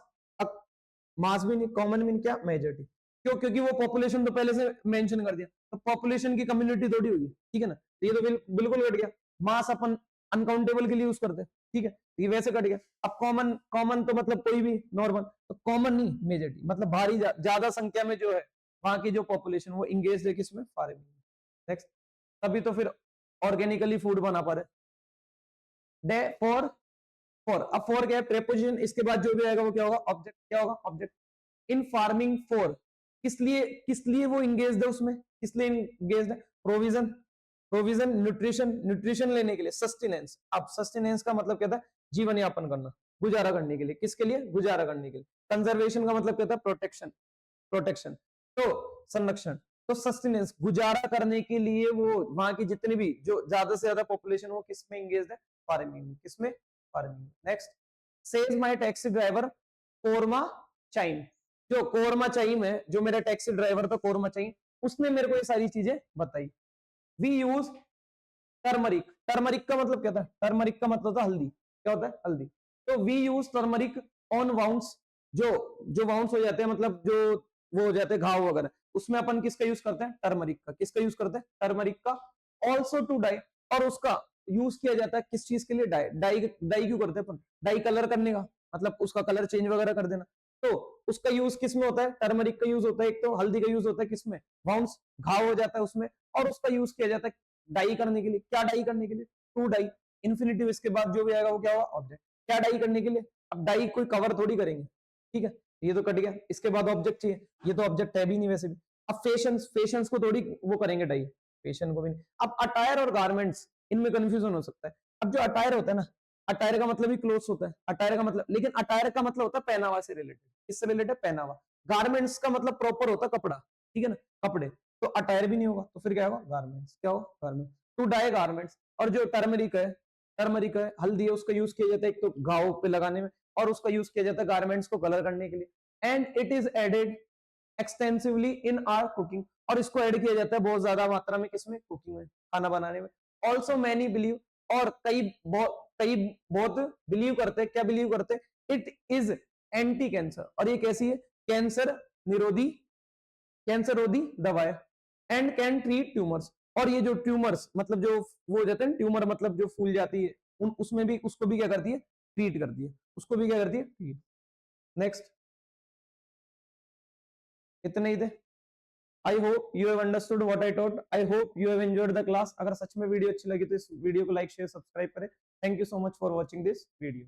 मास भी नहीं, कॉमन भी नहीं, क्या मेजॉरिटी। क्यों, क्योंकि वो पॉपुलेशन तो पहले से मेंशन कर दिया, तो पॉपुलेशन की कम्युनिटी थोड़ी होगी, ठीक है ना। तो ये तो बिल्कुल कट गया। मास अपन अनकाउंटेबल के लिए यूज करते हैं, ठीक है, ये वैसे कट गया। अब कॉमन, कॉमन तो मतलब कोई भी नॉर्मल, तो कॉमन नहीं, मेजॉरिटी मतलब भारी, ज्यादा संख्या में जो है वहां की जो पॉपुलेशन वो इंगेज है किसमें, फार्मिंग में। नेक्स्ट, तभी तो फिर ऑर्गेनिकली फूड बना पा रहे। डे फॉर, अब फॉर क्या है, प्रेपोजिशन, इसके बाद जो भी आएगा वो क्या होगा, ऑब्जेक्ट, क्या होगा, ऑब्जेक्ट। इन फार्मिंग फॉर, किस लिए वो इंगेज है उसमें, किस लिए इंगेज है, प्रोविजन, न्यूट्रिशन लेने के लिए, सस्टेनेंस। अब सस्टेनेंस का मतलब क्या था, जीवन यापन करना, गुजारा करने के लिए, किसके लिए, गुजारा करने के लिए। कंजर्वेशन का मतलब क्या था, प्रोटेक्शन, तो संरक्षण। तो सस्टेनेंस, गुजारा करने के लिए वो वहां की जितनी भी जो ज्यादा से ज्यादा पॉपुलेशन वो किसमें इंगेज है, फार्मिंग में। किसमें, farming. Next, says my taxi driver korma chyme, जो कोरमा चाइम है, जो मेरा टैक्सी ड्राइवर था कोरमा चाइम, उसने मेरे को ये सारी चीजें बताई। वी यूज टर्मरिक, टर्मरिक का मतलब क्या था, टर्मरिक का मतलब था हल्दी, क्या होता है, हल्दी। तो we use turmeric on wounds, जो वाउंड्स हो जाते हैं, मतलब जो वो हो जाते हैं घाव वगैरह, उसमें अपन किसका यूज करते हैं, टर्मरिक का। किसका यूज करते हैं, टर्मरिक का। ऑल्सो टू डाई, और उसका यूज किया जाता है किस चीज के लिए, डाई, डाई क्यों करते हैं अपन, डाई कलर करने का, मतलब उसका कलर चेंज वगैरह कर देना। तो उसका यूज किसमें होता है, टर्मरिक का यूज होता है, एक तो हल्दी का यूज होता है किसमें, वाउंड्स, घाव हो जाता है उसमें, और उसका यूज किया जाता है डाई करने के लिए। क्या डाई करने के लिए, टू डाई, इन्फिनिटिव, इसके बाद जो भी आएगा वो क्या होगा, ऑब्जेक्ट। क्या डाई करने के लिए, अब डाई कोई कवर थोड़ी करेंगे, ठीक है, ये तो कट गया। इसके बाद ऑब्जेक्ट चाहिए, ये तो ऑब्जेक्ट है भी नहीं वैसे भी। अब फैशंस को थोड़ी वो करेंगे डाई, फैशन को भी नहीं। अब अटायर और गारमेंट्स, इनमें कंफ्यूजन हो सकता है। अब जो अटायर होता है ना, अटायर का मतलब ही क्लोथ्स होता है, अटायर का मतलब, लेकिन अटायर का मतलब होता है पहनावा से रिलेटेड, किससे रिलेटेड, पहनावा। गारमेंट्स का मतलब प्रॉपर होता है कपड़ा, ठीक है ना, कपड़े। तो अटायर भी नहीं होगा, तो फिर क्या होगा, गारमेंट्स, क्या होगा, गारमेंट्स, टू डाई गारमेंट्स। और जो टर्मरिक है, हल्दी है, उसका यूज किया जाता है एक तो घाव पे लगाने में, और उसका यूज किया जाता है गारमेंट्स को कलर करने के लिए। And it is added extensively in our cooking, और इसको ऐड किया जाता है बहुत ज्यादा मात्रा में, किसमें, कुकिंग में, खाना बनाने में। ऑल्सो मैनी बिलीव, और कई बहुत बिलीव करते हैं, क्या बिलीव करते हैं, इट इज एंटी कैंसर, और ये कैसी है, कैंसर निरोधी, कैंसर रोधी दवा है। एंड कैन ट्रीट ट्यूमर्स, और ये जो ट्यूमर्स मतलब जो वो हो जाते हैं, ट्यूमर मतलब जो फूल जाती है, उसमें भी उसको भी क्या करती है, ट्रीट करती है, उसको भी क्या करती है, ट्रीट। नेक्स्ट, इतने ही थे। I hope you have understood what I taught, I hope you have enjoyed the class. अगर सच में वीडियो अच्छी लगी तो इस वीडियो को लाइक शेयर सब्सक्राइब करें। Thank you so much for watching this video.